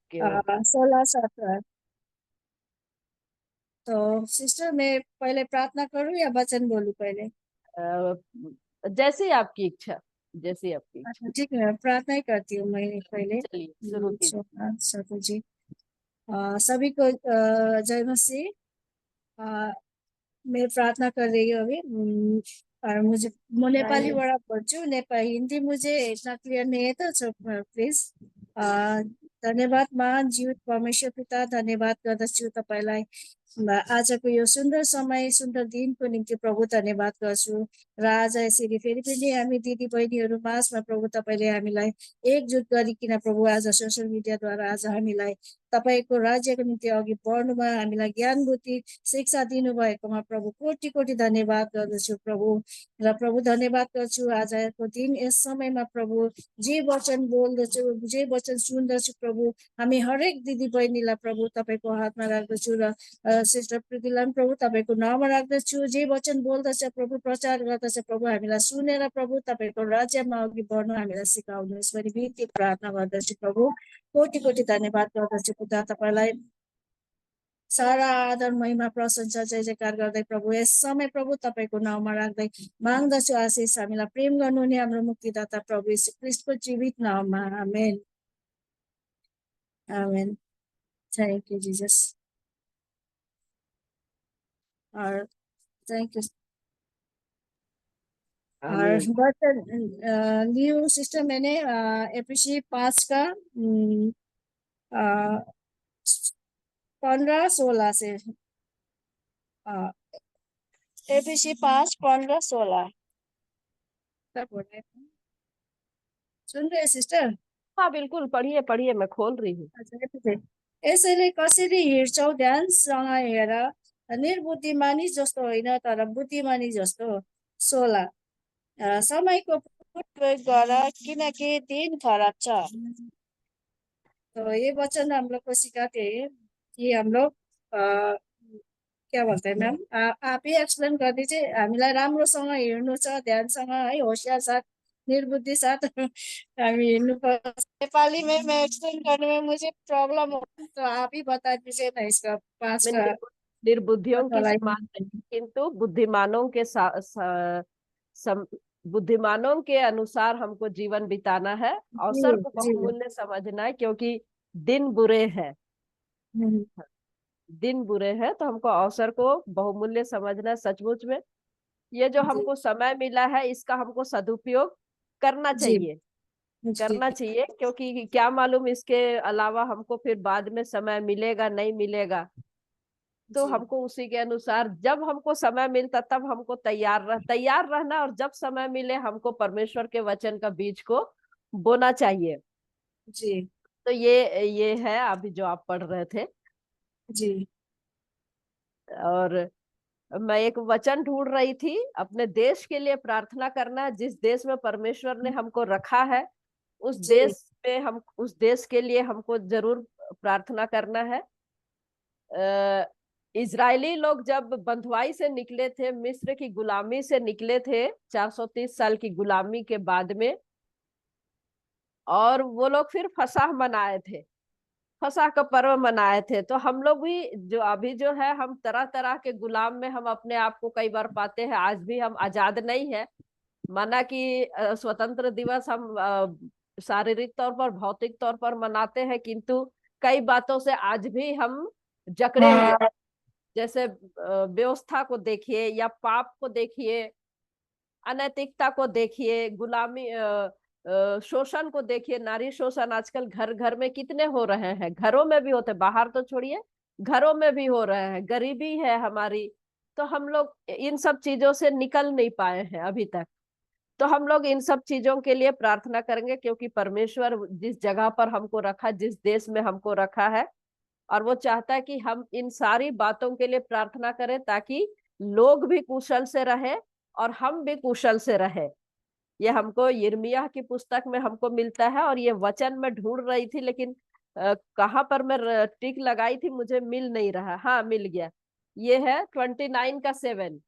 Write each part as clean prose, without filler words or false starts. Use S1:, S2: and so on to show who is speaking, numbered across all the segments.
S1: Okay okay.
S2: 16-17। तो sister मैं पहले प्रार्थना करूं या वचन बोलूं पहले?
S1: जैसी आपकी इच्छा, जैसी आपकी इच्छा।
S2: अच्छा ठीक है, प्रार्थना ही करती हूँ मैं पहले।
S1: चलिए शुरू कीजिए।
S2: 16-17 जी। सभी को जय मसीह। अ, मैं प्रार्थना कर रही हूँ अभी। और मुझे म नेपाली बाट पढ्छु, नेपाली हिन्दी मुझे इतना क्लियर नहीं है, तो प्लिज। धन्यवाद महान जीवित परमेश्वर पिता, धन्यवाद गर्दछु तपाईँलाई आजको यो सुन्दर समय, सुन्दर दिनको निम्ति प्रभु धन्यवाद गर्छु। र आज यसरी फेरि पनि हामी दिदी बहिनीहरू माझमा प्रभु तपाईँले हामीलाई एकजुट गरिकन प्रभु आज सोसियल मिडियाद्वारा आज हामीलाई तपाईँको राज्यको निम्ति अघि बढ्नुमा हामीलाई ज्ञान बुद्धि शिक्षा दिनुभएकोमा प्रभु कोटि कोटि धन्यवाद गर्दछु प्रभु। र प्रभु धन्यवाद गर्छु आजको दिन यस समयमा प्रभु जे वचन बोल्दछु, जे वचन सुन्दछु प्रभु, हामी हरेक दिदी बहिनीलाई प्रभु तपाईँको हातमा राख्दछु। र सिस्टर प्रीतिलाई पनि प्रभु तपाईँको नाममा राख्दछु। जे वचन बोल्दछ प्रभु, प्रचार गर्दछ प्रभु, हामीलाई सुनेर प्रभु तपाईँको राज्यमा अघि बढ्नु हामीलाई सिकाउनुहोस् भनी बिन्ती प्रार्थना गर्दछु प्रभु। कोटि कोटि धन्यवाद गर्दछु पिता तपाईँलाई। सारा आदर महिमा प्रशंसा जय जयकार गर्दै प्रभु यस समय प्रभु तपाईँको नाउँमा राख्दै माग्दछु आशिष हामीलाई प्रेम गर्नुहुने हाम्रो मुक्तिदाता प्रभु यीशु ख्रीष्टको जीवित नाममा, आमेन आमेन। Thank you Jesus. और थैंक यू। और
S1: आमीन।
S2: बर्तन न्यू सिस्टम मैंने एपीसी 5 का 15-16 से एपीसी 5-15-16 सब बोल रहे हैं। सुन रहे हैं सिस्टर?
S1: हाँ बिल्कुल, पढ़िए पढ़िए, मैं खोल रही हूँ।
S2: यसैले कसरी हिँड्छौ ध्यानसँग हेर, निर्बुद्धिमानी जस्तो होइन तर बुद्धिमानी जस्तो। 16 समयको प्रयोग गर किनकि दिन खराब छ। तो ये वचन हम लोग को सिखाते हैं कि हम लोग क्या बोलते हैं मैम, आप ही एक्सप्लेन कर दीजिए। हामीलाई राम्रोसँग हिँड्नु छ, ध्यानसँग है, होशियार साथ, निर्बुद्धि साथ हामी हिँड्नु पर्छ। नेपाली में मैं एक्सप्लेन करने में मुझे प्रॉब्लम हो, तो आप ही बता दीजिए ना इसका 5
S1: मैं
S2: का
S1: निर्बुद्धियों की
S2: वाला।
S1: समान नहीं, किंतु बुद्धिमानों के सम, बुद्धिमानों के अनुसार हमको जीवन बिताना है।
S2: जी
S1: अवसर को
S2: जी।
S1: बहुमूल्य समझना है, क्योंकि दिन बुरे हैं।
S2: हम्म,
S1: दिन बुरे हैं तो हमको अवसर को बहुमूल्य समझना है। सचमुच में ये जो
S2: जी
S1: हमको समय मिला है, इसका हमको सदुपयोग करना
S2: जी
S1: चाहिए।
S2: जी
S1: करना चाहिए, क्योंकि क्या मालूम इसके अलावा हमको फिर बाद में समय मिलेगा नहीं मिलेगा। तो
S2: जी
S1: हमको उसी के अनुसार जब हमको समय मिलता तब हमको तैयार रहना, और जब समय मिले हमको परमेश्वर के वचन का बीज को बोना चाहिए।
S2: जी
S1: तो ये है अभी जो आप पढ़ रहे थे।
S2: जी
S1: और मैं एक वचन ढूंढ रही थी, अपने देश के लिए प्रार्थना करना। जिस देश में परमेश्वर ने हमको रखा है, उस
S2: जी
S1: देश में हम, उस देश के लिए हमको जरूर प्रार्थना करना है। इजरायली लोग जब बंधुआई से निकले थे, मिस्र की गुलामी से निकले थे 430 साल की गुलामी के बाद में, और वो लोग फिर फसह मनाए थे, फसह का पर्व मनाए थे। तो हम लोग भी जो अभी जो है, हम तरह तरह के गुलाम में हम अपने आप को कई बार पाते हैं। आज भी हम आजाद नहीं है। माना कि स्वतंत्र दिवस हम शारीरिक तौर पर, भौतिक तौर पर मनाते हैं, किंतु कई बातों से आज भी हम जकड़े हुए। जैसे व्यवस्था को देखिए, या पाप को देखिए, अनैतिकता को देखिए, गुलामी, शोषण को देखिए। नारी शोषण आजकल घर घर में कितने हो रहे हैं, घरों में भी होते, बाहर तो छोड़िए, घरों में भी हो रहे हैं। गरीबी है हमारी, तो हम लोग इन सब चीजों से निकल नहीं पाए हैं अभी तक। तो हम लोग इन सब चीजों के लिए प्रार्थना करेंगे, क्योंकि परमेश्वर जिस जगह पर हमको रखा, जिस देश में हमको रखा है, और वो चाहता है कि हम इन सारी बातों के लिए प्रार्थना करें, ताकि लोग भी कुशल से रहे और हम भी कुशल से रहे। ये हमको यिर्मयाह की पुस्तक में हमको मिलता है, और ये वचन मैं ढूंढ रही थी, लेकिन कहाँ पर मैं टिक लगाई थी मुझे मिल नहीं रहा। हाँ मिल गया। ये है 29 का 7।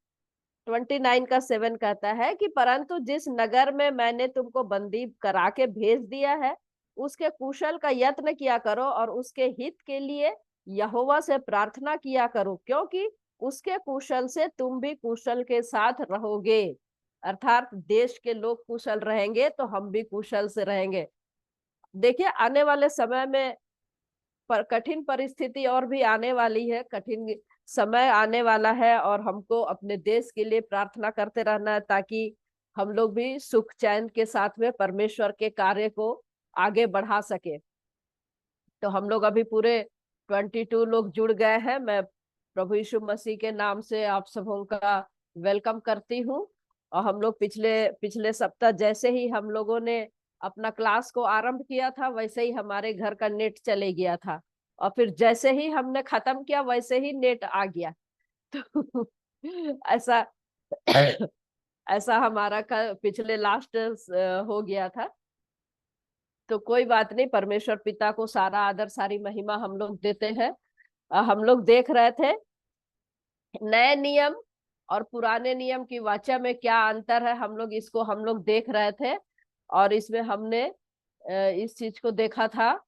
S1: 29 का 7 कहता है कि परंतु जिस नगर में मैंने तुमको बंदी करा के भेज दिया है, उसके कुशल का यत्न किया करो और उसके हित के लिए यहोवा से प्रार्थना किया करो, क्योंकि उसके कुशल से तुम भी कुशल के साथ रहोगे। अर्थात देश के लोग कुशल रहेंगे तो हम भी कुशल से रहेंगे। देखिए, आने वाले समय में कठिन परिस्थिति और भी आने वाली है, कठिन समय आने वाला है, और हमको अपने देश के लिए प्रार्थना करते रहना है, ताकि हम लोग भी सुख चैन के साथ में परमेश्वर के कार्य को आगे बढ़ा सके। तो हम लोग अभी पूरे 22 लोग जुड़ गए हैं। मैं प्रभु यीशु मसीह के नाम से आप सबों का वेलकम करती हूँ। और हम लोग पिछले पिछले सप्ताह जैसे ही हम लोगों ने अपना क्लास को आरंभ किया था, वैसे ही हमारे घर का नेट चले गया था, और फिर जैसे ही हमने खत्म किया वैसे ही नेट आ गया। तो ऐसा ऐसा हमारा पिछले लास्ट हो गया था। तो कोई बात नहीं, परमेश्वर पिता को सारा आदर सारी महिमा हम लोग देते हैं। हम लोग देख रहे थे नए नियम और पुराने नियम की वाचा में क्या अंतर है, हम लोग देख रहे थे। और इसमें हमने इस चीज को देखा था,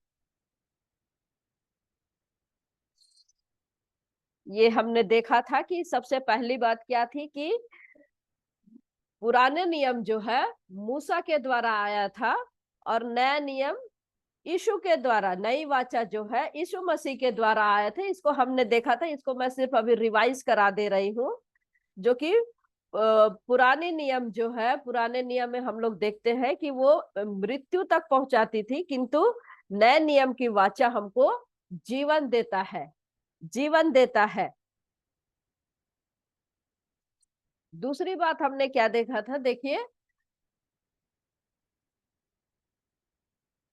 S1: ये हमने देखा था कि सबसे पहली बात क्या थी कि पुराने नियम जो है मूसा के द्वारा आया था, और नया नियम यीशु के द्वारा, नई वाचा जो है यीशु मसीह के द्वारा आए थे। इसको हमने देखा था, इसको मैं सिर्फ अभी रिवाइज करा दे रही हूँ। जो कि पुराने नियम जो है, पुराने नियम में हम लोग देखते हैं कि वो मृत्यु तक पहुंचाती थी, किंतु नए नियम की वाचा हमको जीवन देता है, जीवन देता है। दूसरी बात हमने क्या देखा था, देखिए,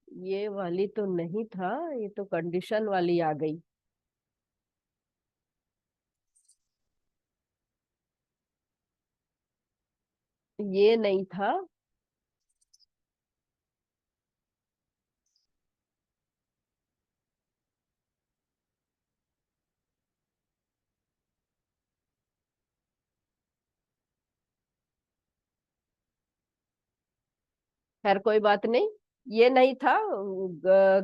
S1: ये वाली तो नहीं था, ये तो कंडीशन वाली आ गई। ये नहीं था। खैर कोई बात नहीं, ये नहीं था,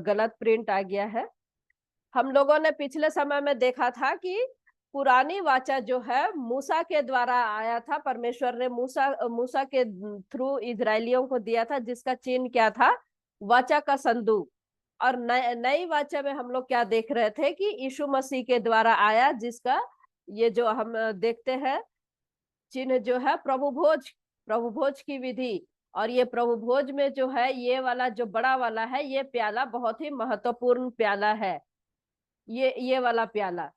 S1: गलत प्रिंट आ गया है। हम लोगों ने पिछले समय में देखा था कि पुरानी वाचा जो है मूसा के द्वारा आया था, परमेश्वर ने मूसा मूसा के थ्रू इजरायलियों को दिया था, जिसका चिन्ह क्या था, वाचा का संदूक। और नई वाचा में हम लोग क्या देख रहे थे कि यीशु मसीह के द्वारा आया, जिसका ये जो हम देखते हैं चिन्ह जो है प्रभु भोज, प्रभु भोज की विधि। और ये प्रभु भोज में जो है ये वाला जो बड़ा वाला है, ये प्याला बहुत ही महत्वपूर्ण प्याला है। ये वाला प्याला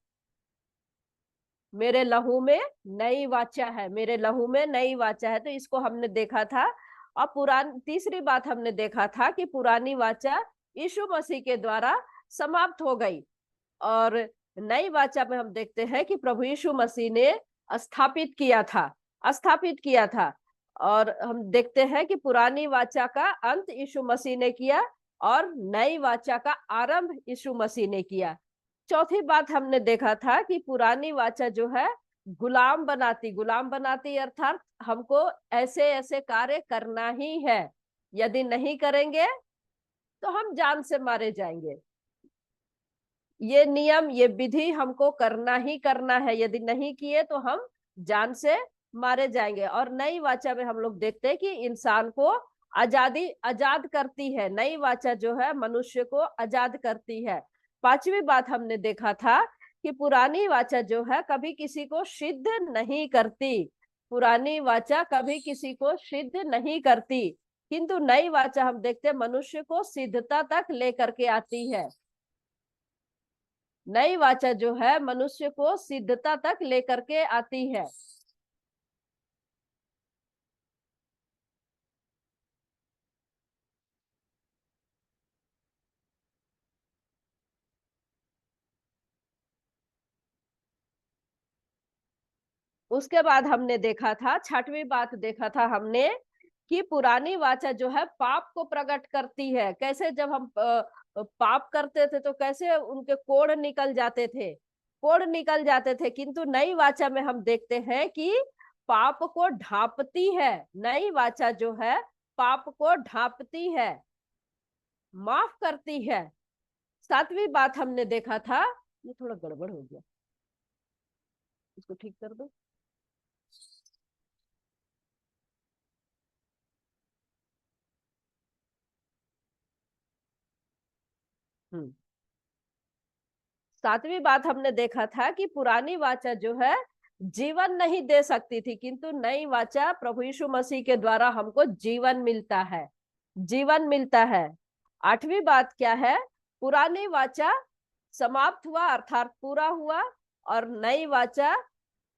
S1: मेरे लहू में नई वाचा है, मेरे लहू में नई वाचा है, तो इसको हमने देखा था। और तीसरी बात हमने देखा था कि पुरानी वाचा यीशु मसीह के द्वारा समाप्त हो गई, और नई वाचा में हम देखते हैं कि प्रभु यीशु मसीह ने स्थापित किया था, स्थापित किया था। और हम देखते हैं कि पुरानी वाचा का अंत यीशु मसीह ने किया, और नई वाचा का आरंभ यीशु मसीह ने किया। चौथी बात हमने देखा था कि पुरानी वाचा जो है गुलाम बनाती अर्थात हमको ऐसे ऐसे कार्य करना ही है, यदि नहीं करेंगे तो हम जान से मारे जाएंगे। ये नियम, ये विधि हमको करना ही करना है, यदि नहीं किए तो हम जान से मारे जाएंगे। और नई वाचा में हम लोग देखते हैं कि इंसान को आजाद करती है, नई वाचा जो है मनुष्य को आजाद करती है। पांचवी बात हमने देखा था कि पुरानी वाचा जो है कभी किसी को सिद्ध नहीं करती, पुरानी वाचा कभी किसी को सिद्ध नहीं करती, किंतु नई वाचा हम देखते हैं मनुष्य को सिद्धता तक लेकर के आती है। नई वाचा जो है मनुष्य को सिद्धता तक लेकर के आती है। उसके बाद हमने देखा था, छठवीं बात देखा था हमने कि पुरानी वाचा जो है पाप को प्रकट करती है। कैसे, जब हम पाप करते थे तो कैसे उनके कोढ़ निकल जाते थे, कोढ़ निकल जाते थे, किंतु नई वाचा में हम देखते हैं कि पाप को ढांपती है, नई वाचा जो है पाप को ढांपती है। माफ करती है। सातवीं बात हमने देखा था, ये थोड़ा गड़बड़ हो गया, इसको ठीक कर दो। हम्म सातवीं बात हमने देखा था कि पुरानी वाचा जो है जीवन नहीं दे सकती थी, किंतु नई वाचा प्रभु यीशु मसीह के द्वारा हमको जीवन मिलता है, जीवन मिलता है। आठवीं बात क्या है, पुरानी वाचा समाप्त हुआ अर्थात पूरा हुआ, और नई वाचा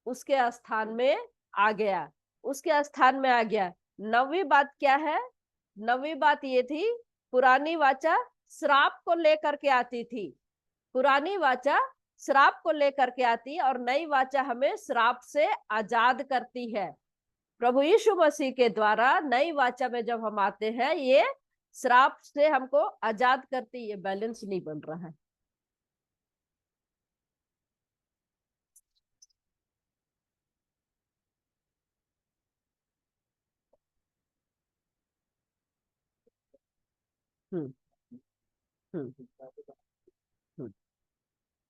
S1: उसके स्थान में आ गया, उसके स्थान में आ गया। नौवीं बात क्या है, नौवीं बात ये थी, पुरानी वाचा श्राप को लेकर के आती थी, पुरानी वाचा श्राप को लेकर के आती है, और नई वाचा हमें श्राप से आजाद करती है। प्रभु यीशु मसीह के द्वारा नई वाचा में जब हम आते हैं, ये श्राप से हमको आजाद करती है। ये बैलेंस नहीं बन रहा है। हम्म हम्म हम्म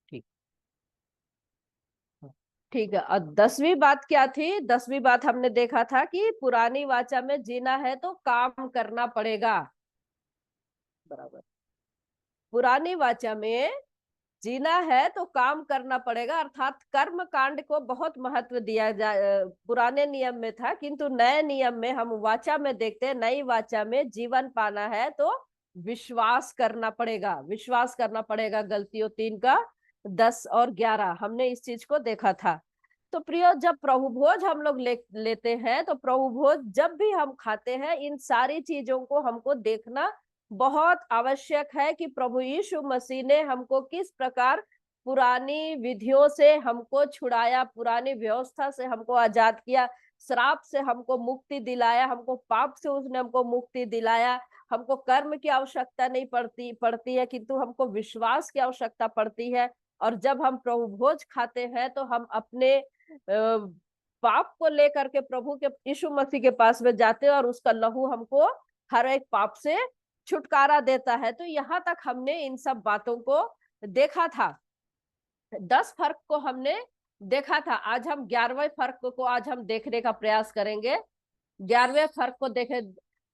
S1: ठीक, ठीक है। और 10वीं बात क्या थी, 10वीं बात हमने देखा था कि पुरानी वाचा में जीना है तो काम करना पड़ेगा, बराबर। पुरानी वाचा में जीना है तो काम करना पड़ेगा, अर्थात कर्म कांड को बहुत महत्व दिया पुराने नियम में था, किंतु नए नियम में हम वाचा में देखते हैं, नई वाचा में जीवन पाना है तो विश्वास करना पड़ेगा, विश्वास करना पड़ेगा। गलतियों 3 का 10 और 11 हमने इस चीज को देखा था। तो प्रियो, जब प्रभु भोज हम लोग लेते हैं, तो प्रभु भोज जब भी हम खाते हैं, इन सारी चीजों को हमको देखना बहुत आवश्यक है कि प्रभु यीशु मसीह ने हमको किस प्रकार पुरानी विधियों से हमको छुड़ाया, पुरानी व्यवस्था से हमको आजाद किया, श्राप से हमको मुक्ति दिलाया, हमको पाप से उसने हमको मुक्ति दिलाया। हमको कर्म की आवश्यकता नहीं पड़ती है, किंतु हमको विश्वास की आवश्यकता पड़ती है। और जब हम प्रभु भोज खाते हैं तो हम अपने पाप को लेकर के प्रभु के यीशु मसीह के पास में जाते हैं, और उसका लहू हमको हर एक पाप से छुटकारा देता है। तो यहाँ तक हमने इन सब बातों को देखा था, 10 फर्क को हमने देखा था। आज हम 11वें फर्क को आज हम देखने का प्रयास करेंगे। 11वें फर्क को देखे,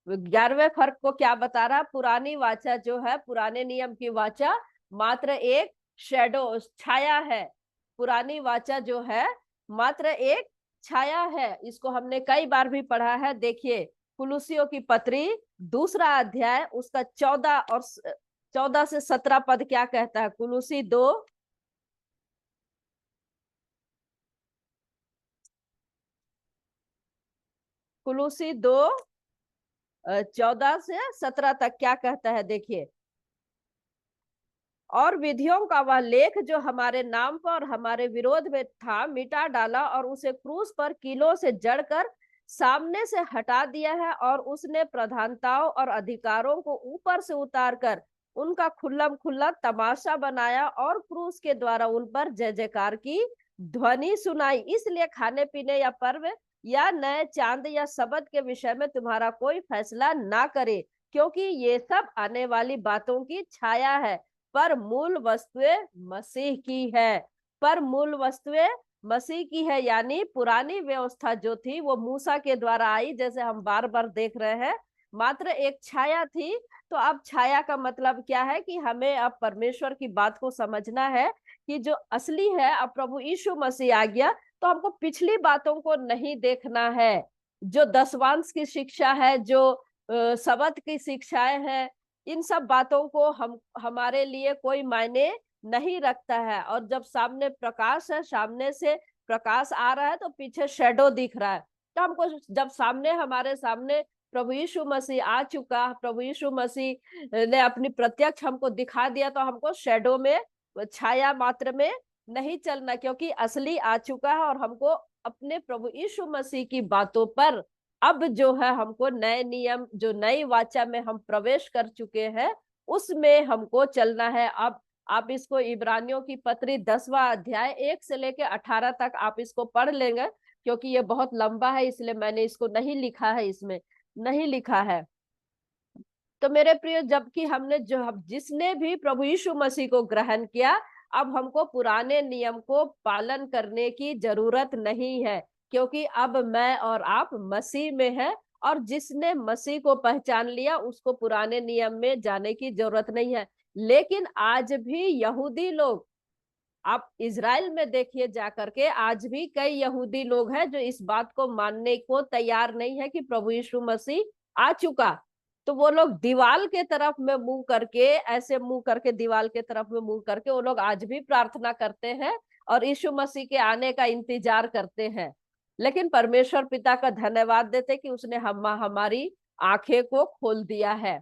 S1: 11वें फर्क को क्या बता रहा, पुरानी वाचा जो है, पुराने नियम की वाचा मात्र एक शेडो, छाया है। पुरानी वाचा जो है मात्र एक छाया है, इसको हमने कई बार भी पढ़ा है। देखिए, कुलुसियों की पत्री 2 अध्याय उसका 14 से 17 पद क्या कहता है। कुलुसी 2 कुलुसी 2 14 से 17 तक क्या कहता है, देखिए। और विधियों का वह लेख जो हमारे नाम पर और हमारे विरोध में था, मिटा डाला, और उसे क्रूस पर कीलों से जड़कर सामने से हटा दिया है। और उसने प्रधानताओं और अधिकारों को ऊपर से उतार कर उनका खुल्लम खुल्ला तमाशा बनाया, और क्रूस के द्वारा उन पर जय जयकार की ध्वनि सुनाई। इसलिए खाने पीने या पर्व या नए चांद या शबद के विषय में तुम्हारा कोई फैसला ना करे, क्योंकि ये सब आने वाली बातों की छाया है, पर मूल वस्तुएं मसीह की है, पर मूल वस्तुएं मसीह की है। यानी पुरानी व्यवस्था जो थी वो मूसा के द्वारा आई, जैसे हम बार बार देख रहे हैं, मात्र एक छाया थी। तो अब छाया का मतलब क्या है कि हमें अब परमेश्वर की बात को समझना है कि जो असली है, अब प्रभु यीशु मसीह आ गया, तो हमको पिछली बातों को नहीं देखना है। जो दसवांश की शिक्षा है, जो शबद की शिक्षाएं हैं, इन सब बातों को हम हमारे लिए कोई मायने नहीं रखता है। और जब सामने प्रकाश है, सामने से प्रकाश आ रहा है, तो पीछे शेडो दिख रहा है। तो हमको जब सामने हमारे सामने प्रभु यीशु मसीह आ चुका, प्रभु यीशु मसीह ने अपनी प्रत्यक्ष हमको दिखा दिया, तो हमको शेडो में, छाया मात्र में नहीं चलना, क्योंकि असली आ चुका है। और हमको अपने प्रभु यीशु मसीह की बातों पर अब जो है हमको नए नियम, जो नई वाचा में हम प्रवेश कर चुके हैं, उसमें हमको चलना है। अब आप इसको इब्रानियों की पत्री 10वां अध्याय 1 से लेके 18 तक आप इसको पढ़ लेंगे, क्योंकि ये बहुत लंबा है, इसलिए मैंने इसको नहीं लिखा है, इसमें नहीं लिखा है। तो मेरे प्रिय, जबकि जिसने भी प्रभु यीशु मसीह को ग्रहण किया, अब हमको पुराने नियम को पालन करने की जरूरत नहीं है, क्योंकि अब मैं और आप मसीह में है। और जिसने मसीह को पहचान लिया, उसको पुराने नियम में जाने की जरूरत नहीं है। लेकिन आज भी यहूदी लोग, आप इज़राइल में देखिए जाकर के, आज भी कई यहूदी लोग हैं जो इस बात को मानने को तैयार नहीं है कि प्रभु यीशु मसीह आ चुका। तो वो लोग दीवाल के तरफ में मुंह करके, ऐसे मुंह करके, दीवाल के तरफ में मुंह करके वो लोग आज भी प्रार्थना करते हैं और यीशु मसीह के आने का इंतजार करते हैं। लेकिन परमेश्वर पिता का धन्यवाद देते कि उसने हमारी आंखें को खोल दिया है।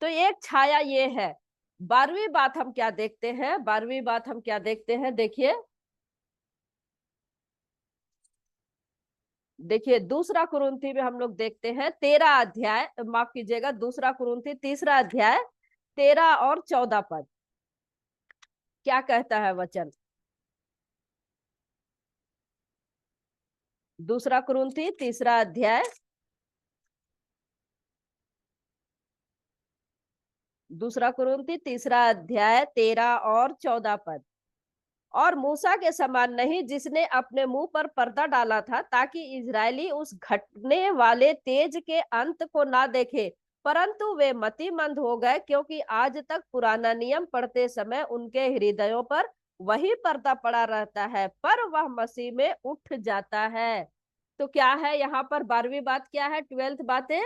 S1: तो एक छाया ये है। 12वीं बात हम क्या देखते हैं? 12वीं बात हम क्या देखते हैं? देखिए, देखिए दूसरा कुरिन्थी में हम लोग देखते हैं 13 अध्याय, माफ कीजिएगा, दूसरा कुरिन्थी 3 अध्याय 13 और 14 पद। क्या कहता है वचन? दूसरा कुरिन्थी 3 अध्याय, दूसरा कुरिन्थी 3 अध्याय 13 और 14 पद। और मूसा के समान नहीं, जिसने अपने मुंह पर पर्दा डाला था, ताकि इजरायली उस घटने वाले तेज के अंत को ना देखे, परंतु वे मतिमंद हो गए, क्योंकि आज तक पुराना नियम पढ़ते समय उनके हृदयों पर वही पर्दा पड़ा रहता है, पर वह मसीह में उठ जाता है। तो क्या है यहाँ पर? 12वीं बात क्या है? 12th बातें,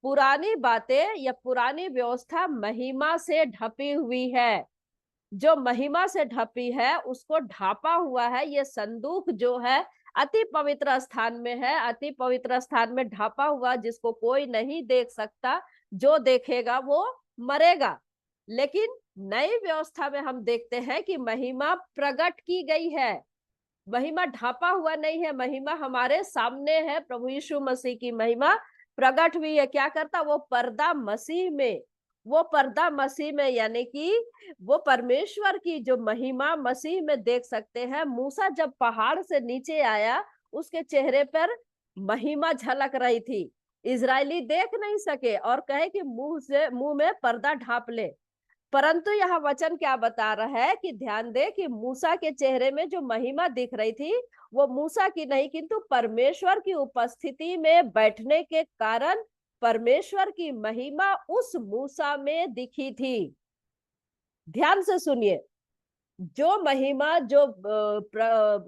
S1: पुरानी बातें या पुरानी व्यवस्था महिमा से ढपी हुई है। जो महिमा से ढपी है उसको ढापा हुआ है। ये संदूक जो है अति पवित्र स्थान में है, अति पवित्र स्थान में ढापा हुआ, जिसको कोई नहीं देख सकता। जो देखेगा वो मरेगा। लेकिन नई व्यवस्था में हम देखते हैं कि महिमा प्रकट की गई है। महिमा ढापा हुआ नहीं है, महिमा हमारे सामने है। प्रभु यीशु मसीह की महिमा प्रकट हुई है। क्या करता? वो पर्दा मसीह में, वो पर्दा मसीह में, यानी कि वो परमेश्वर की जो महिमा मसीह में देख सकते हैं। मूसा जब पहाड़ से नीचे आया, उसके चेहरे पर महिमा झलक रही थी। इजरायली देख नहीं सके और कहे कि मुंह में पर्दा ढाप ले। परंतु यह वचन क्या बता रहा है कि ध्यान दे कि मूसा के चेहरे में जो महिमा दिख रही थी, वो मूसा की नहीं, किंतु परमेश्वर की उपस्थिति में बैठने के कारण परमेश्वर की महिमा उस मूसा में दिखी थी। ध्यान से सुनिए, जो महिमा, जो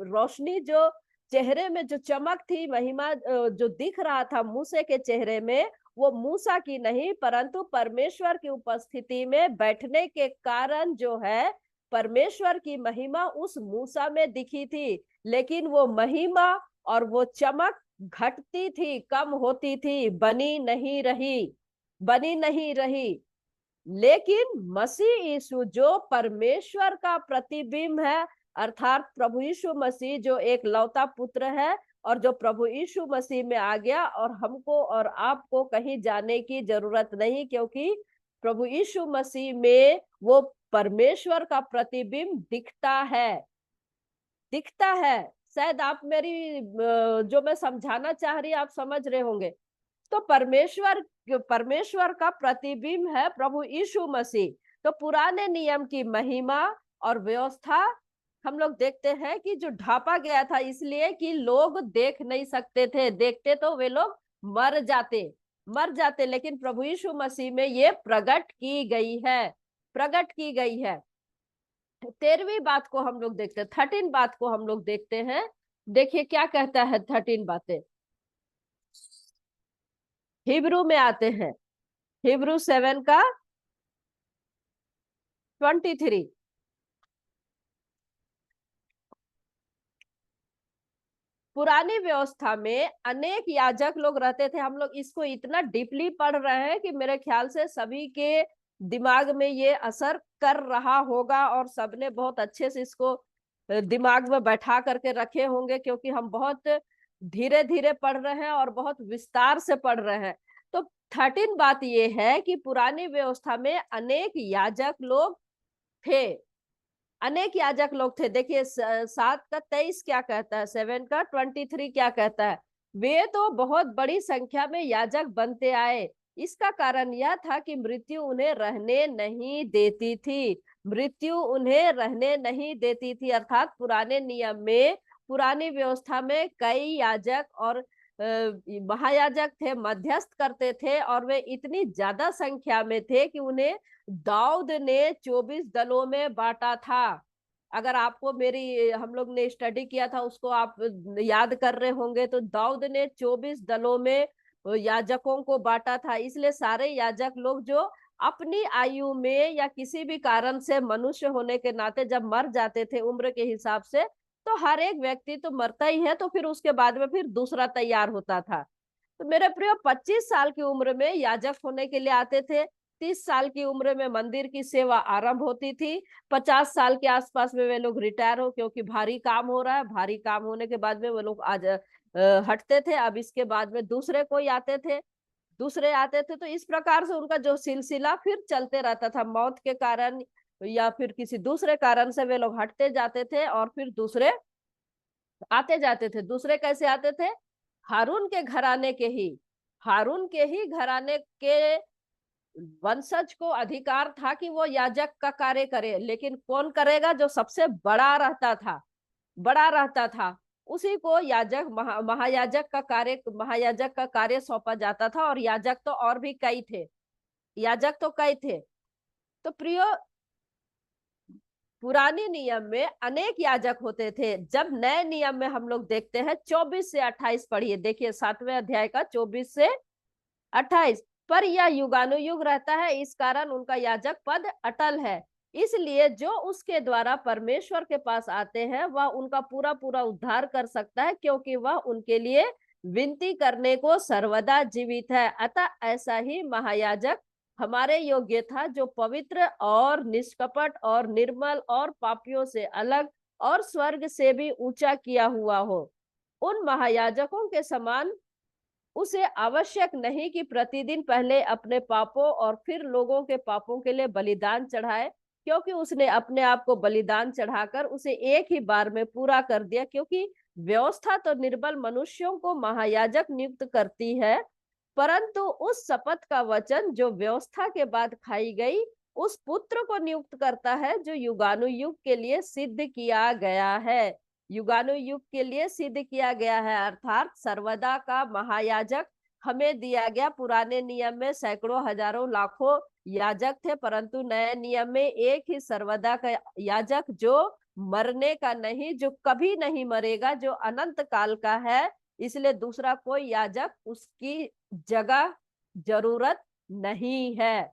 S1: रोशनी, जो चेहरे में जो चमक थी, महिमा जो दिख रहा था मूसे के चेहरे में, वो मूसा की नहीं, परंतु परमेश्वर की उपस्थिति में बैठने के कारण जो है परमेश्वर की महिमा उस मूसा में दिखी थी। लेकिन वो महिमा और वो चमक घटती थी, कम होती थी, बनी नहीं रही, बनी नहीं रही। लेकिन मसीह यीशु जो परमेश्वर का प्रतिबिंब है, अर्थात प्रभु यीशु मसीह जो एक लौता पुत्र है, और जो प्रभु यीशु मसीह में आ गया, और हमको और आपको कहीं जाने की जरूरत नहीं, क्योंकि प्रभु यीशु मसीह में वो परमेश्वर का प्रतिबिंब दिखता है, दिखता है। शायद आप मेरी जो मैं समझाना चाह रही, आप समझ रहे होंगे। तो परमेश्वर का प्रतिबिंब है प्रभु यीशु मसीह। तो पुराने नियम की महिमा और व्यवस्था हम लोग देखते हैं कि जो ढापा गया था, इसलिए कि लोग देख नहीं सकते थे, देखते तो वे लोग मर जाते, मर जाते। लेकिन प्रभु यीशु मसीह में ये प्रकट की गई है, प्रकट की गई है। 13वीं बात को हम लोग देखते हैं, 13 बात को हम लोग देखते हैं। देखिए क्या कहता है 13 बातें। हिब्रू में आते हैं, हिब्रू 7 का 23। पुरानी व्यवस्था में अनेक याजक लोग रहते थे। हम लोग इसको इतना डीपली पढ़ रहे हैं कि मेरे ख्याल से सभी के दिमाग में ये असर कर रहा होगा, और सबने बहुत अच्छे से इसको दिमाग में बैठा करके रखे होंगे, क्योंकि हम बहुत धीरे धीरे पढ़ रहे हैं और बहुत विस्तार से पढ़ रहे हैं। तो 13 बात ये है कि पुरानी व्यवस्था में अनेक याजक लोग थे, अनेक याजक लोग थे। देखिए 7 का 23 क्या कहता है, 7 का 23 क्या कहता है। वे तो बहुत बड़ी संख्या में याजक बनते आए, इसका कारण यह था कि मृत्यु उन्हें रहने नहीं देती थी। मृत्यु उन्हें रहने नहीं देती थी, अर्थात पुराने नियम में, पुरानी व्यवस्था में कई याजक और महायाजक थे, मध्यस्थ करते थे, और वे इतनी ज्यादा संख्या में थे कि उन्हें दाऊद ने 24 दलों में बांटा था। अगर आपको मेरी, हम लोग ने स्टडी किया था उसको आप याद कर रहे होंगे, तो दाऊद ने 24 दलों में याजकों को बांटा था। इसलिए सारे याजक लोग जो अपनी आयु में या किसी भी कारण से, मनुष्य होने के नाते जब मर जाते थे उम्र के हिसाब से, तो हर एक व्यक्ति तो मरता ही है, तो फिर उसके बाद में फिर दूसरा तैयार होता था। तो मेरे प्रिय, 25 साल की उम्र में याजक होने के लिए आते थे। 30 साल की उम्र में मंदिर की सेवा आरंभ होती थी। 50 साल के आसपास में वे लोग रिटायर हो, क्योंकि भारी काम हो रहा है, भारी काम होने के बाद में वो लोग आज हटते थे। अब इसके बाद में दूसरे कोई आते थे, दूसरे आते थे, तो इस प्रकार से उनका जो सिलसिला फिर चलते रहता था। मौत के कारण या फिर किसी दूसरे कारण से वे लोग हटते जाते थे और फिर दूसरे आते जाते थे। दूसरे कैसे आते थे? हारून के घराने के ही, हारून के ही घराने के वंशज को अधिकार था कि वो याजक का कार्य करे, लेकिन कौन करेगा? जो सबसे बड़ा रहता था, बड़ा रहता था, उसी को याजक, महायाजक का कार्य, महायाजक का कार्य सौंपा जाता था। और याजक तो और भी कई थे, याजक तो कई थे। तो प्रियो, पुराने नियम में अनेक याजक होते थे। जब नए नियम में हम लोग देखते हैं, 24 से 28 पढ़िए, देखिए 7वें अध्याय का 24 से 28। पर यह युगानुयुग रहता है, इस कारण उनका याजक पद अटल है। इसलिए जो उसके द्वारा परमेश्वर के पास आते हैं वह उनका पूरा पूरा उद्धार कर सकता है, क्योंकि वह उनके लिए विनती करने को सर्वदा जीवित है। अतः ऐसा ही महायाजक हमारे योग्य था, जो पवित्र और निष्कपट और निर्मल और पापियों से अलग और स्वर्ग से भी ऊंचा किया हुआ हो। उन महायाजकों के समान उसे आवश्यक नहीं कि प्रतिदिन पहले अपने पापों और फिर लोगों के पापों के लिए बलिदान चढ़ाए, क्योंकि उसने अपने आप को बलिदान चढ़ाकर उसे एक ही बार में पूरा कर दिया। क्योंकि व्यवस्था तो निर्बल मनुष्यों को महायाजक नियुक्त करती है, परंतु उस शपथ का वचन जो व्यवस्था के बाद खाई गई, उस पुत्र को नियुक्त करता है, जो युगानुयुग के लिए सिद्ध किया गया है। युगानुयुग के लिए सिद्ध किया गया है, अर्थात सर्वदा का महायाजक हमें दिया गया। पुराने नियम में सैकड़ों, हजारों, लाखों याजक थे, परंतु नए नियम में एक ही सर्वदा का याजक, जो मरने का नहीं, जो कभी नहीं मरेगा, जो अनंत काल का है। इसलिए दूसरा कोई याजक उसकी जगह जरूरत नहीं है।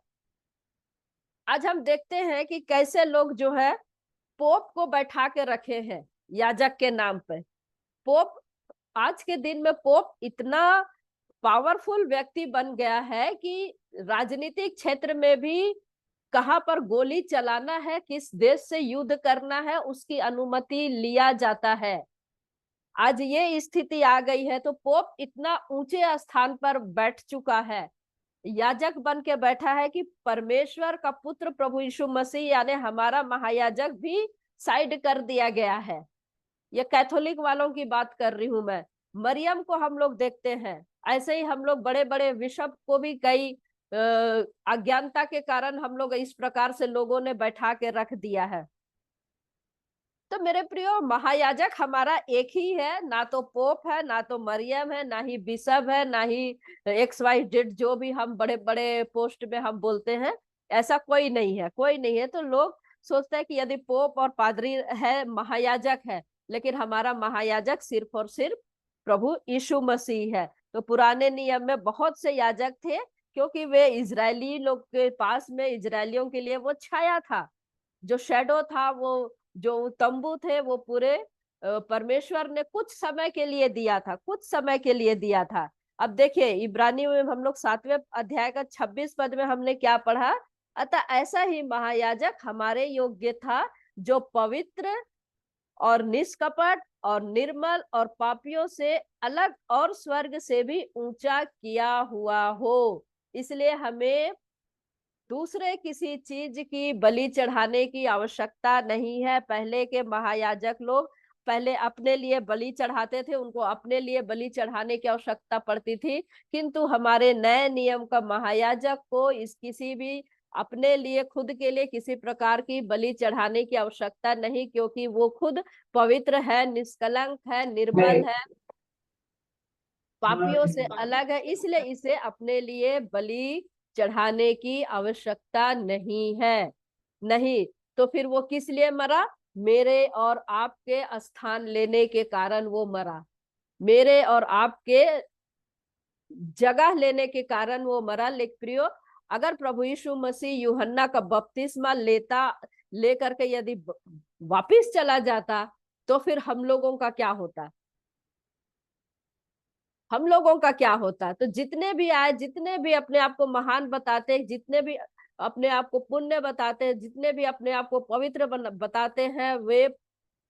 S1: आज हम देखते हैं कि कैसे लोग जो है पोप को बैठा के रखे हैं याजक के नाम पे। पोप, आज के दिन में पोप इतना पावरफुल व्यक्ति बन गया है कि राजनीतिक क्षेत्र में भी कहां पर गोली चलाना है, किस देश से युद्ध करना है, उसकी अनुमति लिया जाता है। आज ये स्थिति आ गई है, तो पोप इतना ऊंचे स्थान पर बैठ चुका है, याजक बन के बैठा है, कि परमेश्वर का पुत्र प्रभु यीशु मसीह यानी हमारा महायाजक भी साइड कर दिया गया है। ये कैथोलिक वालों की बात कर रही हूं मैं। मरियम को हम लोग देखते हैं, ऐसे ही हम लोग बड़े बड़े बिशप को भी कई अज्ञानता के कारण हम लोग इस प्रकार से लोगों ने बैठा के रख दिया है। तो मेरे प्रियो, महायाजक हमारा एक ही है, ना तो पोप है, ना तो मरियम है, ना ही बिशप है, ना ही XYZ जो भी हम बड़े बड़े पोस्ट में हम बोलते हैं, ऐसा कोई नहीं है, कोई नहीं है। तो लोग सोचते हैं कि यदि पोप और पादरी है, महायाजक है, लेकिन हमारा महायाजक सिर्फ और सिर्फ प्रभु यीशु मसीह है। तो पुराने नियम में बहुत से याजक थे, क्योंकि वे इजरायली लोग के पास में, इजरायलियों के लिए वो छाया था, जो शेडो था, वो जो तंबू थे, वो पूरे परमेश्वर ने कुछ समय के लिए दिया था, कुछ समय के लिए दिया था। अब देखिए, इब्रानी में हम लोग 7वें अध्याय का 26 पद में हमने क्या पढ़ा? अतः ऐसा ही महायाजक हमारे योग्य था, जो पवित्र और निष्कपट और निर्मल और पापियों से अलग और स्वर्ग से भी ऊंचा किया हुआ हो। इसलिए हमें दूसरे किसी चीज की बलि चढ़ाने की आवश्यकता नहीं है। पहले के महायाजक लोग पहले अपने लिए बलि चढ़ाते थे, उनको अपने लिए बलि चढ़ाने की आवश्यकता पड़ती थी, किंतु हमारे नए नियम का महायाजक को इस किसी भी अपने लिए खुद के लिए किसी प्रकार की बलि चढ़ाने की आवश्यकता नहीं, क्योंकि वो खुद पवित्र है, निष्कलंक है, निर्मल है, पापियों से अलग है, इसलिए इसे अपने लिए बलि चढ़ाने की आवश्यकता नहीं है। नहीं तो फिर वो किस लिए मरा? मेरे और आपके स्थान लेने के कारण वो मरा, मेरे और आपके जगह लेने के कारण वो मरा। लेकिन प्रियो, अगर प्रभु यीशु मसीह यूहन्ना का बपतिस्मा लेकर के यदि वापिस चला जाता, तो फिर हम लोगों का क्या होता? हम लोगों का क्या होता? तो जितने भी आए, जितने भी अपने आप को महान बताते, जितने भी अपने आप को पुण्य बताते हैं, जितने भी अपने आप को पवित्र बताते हैं, वे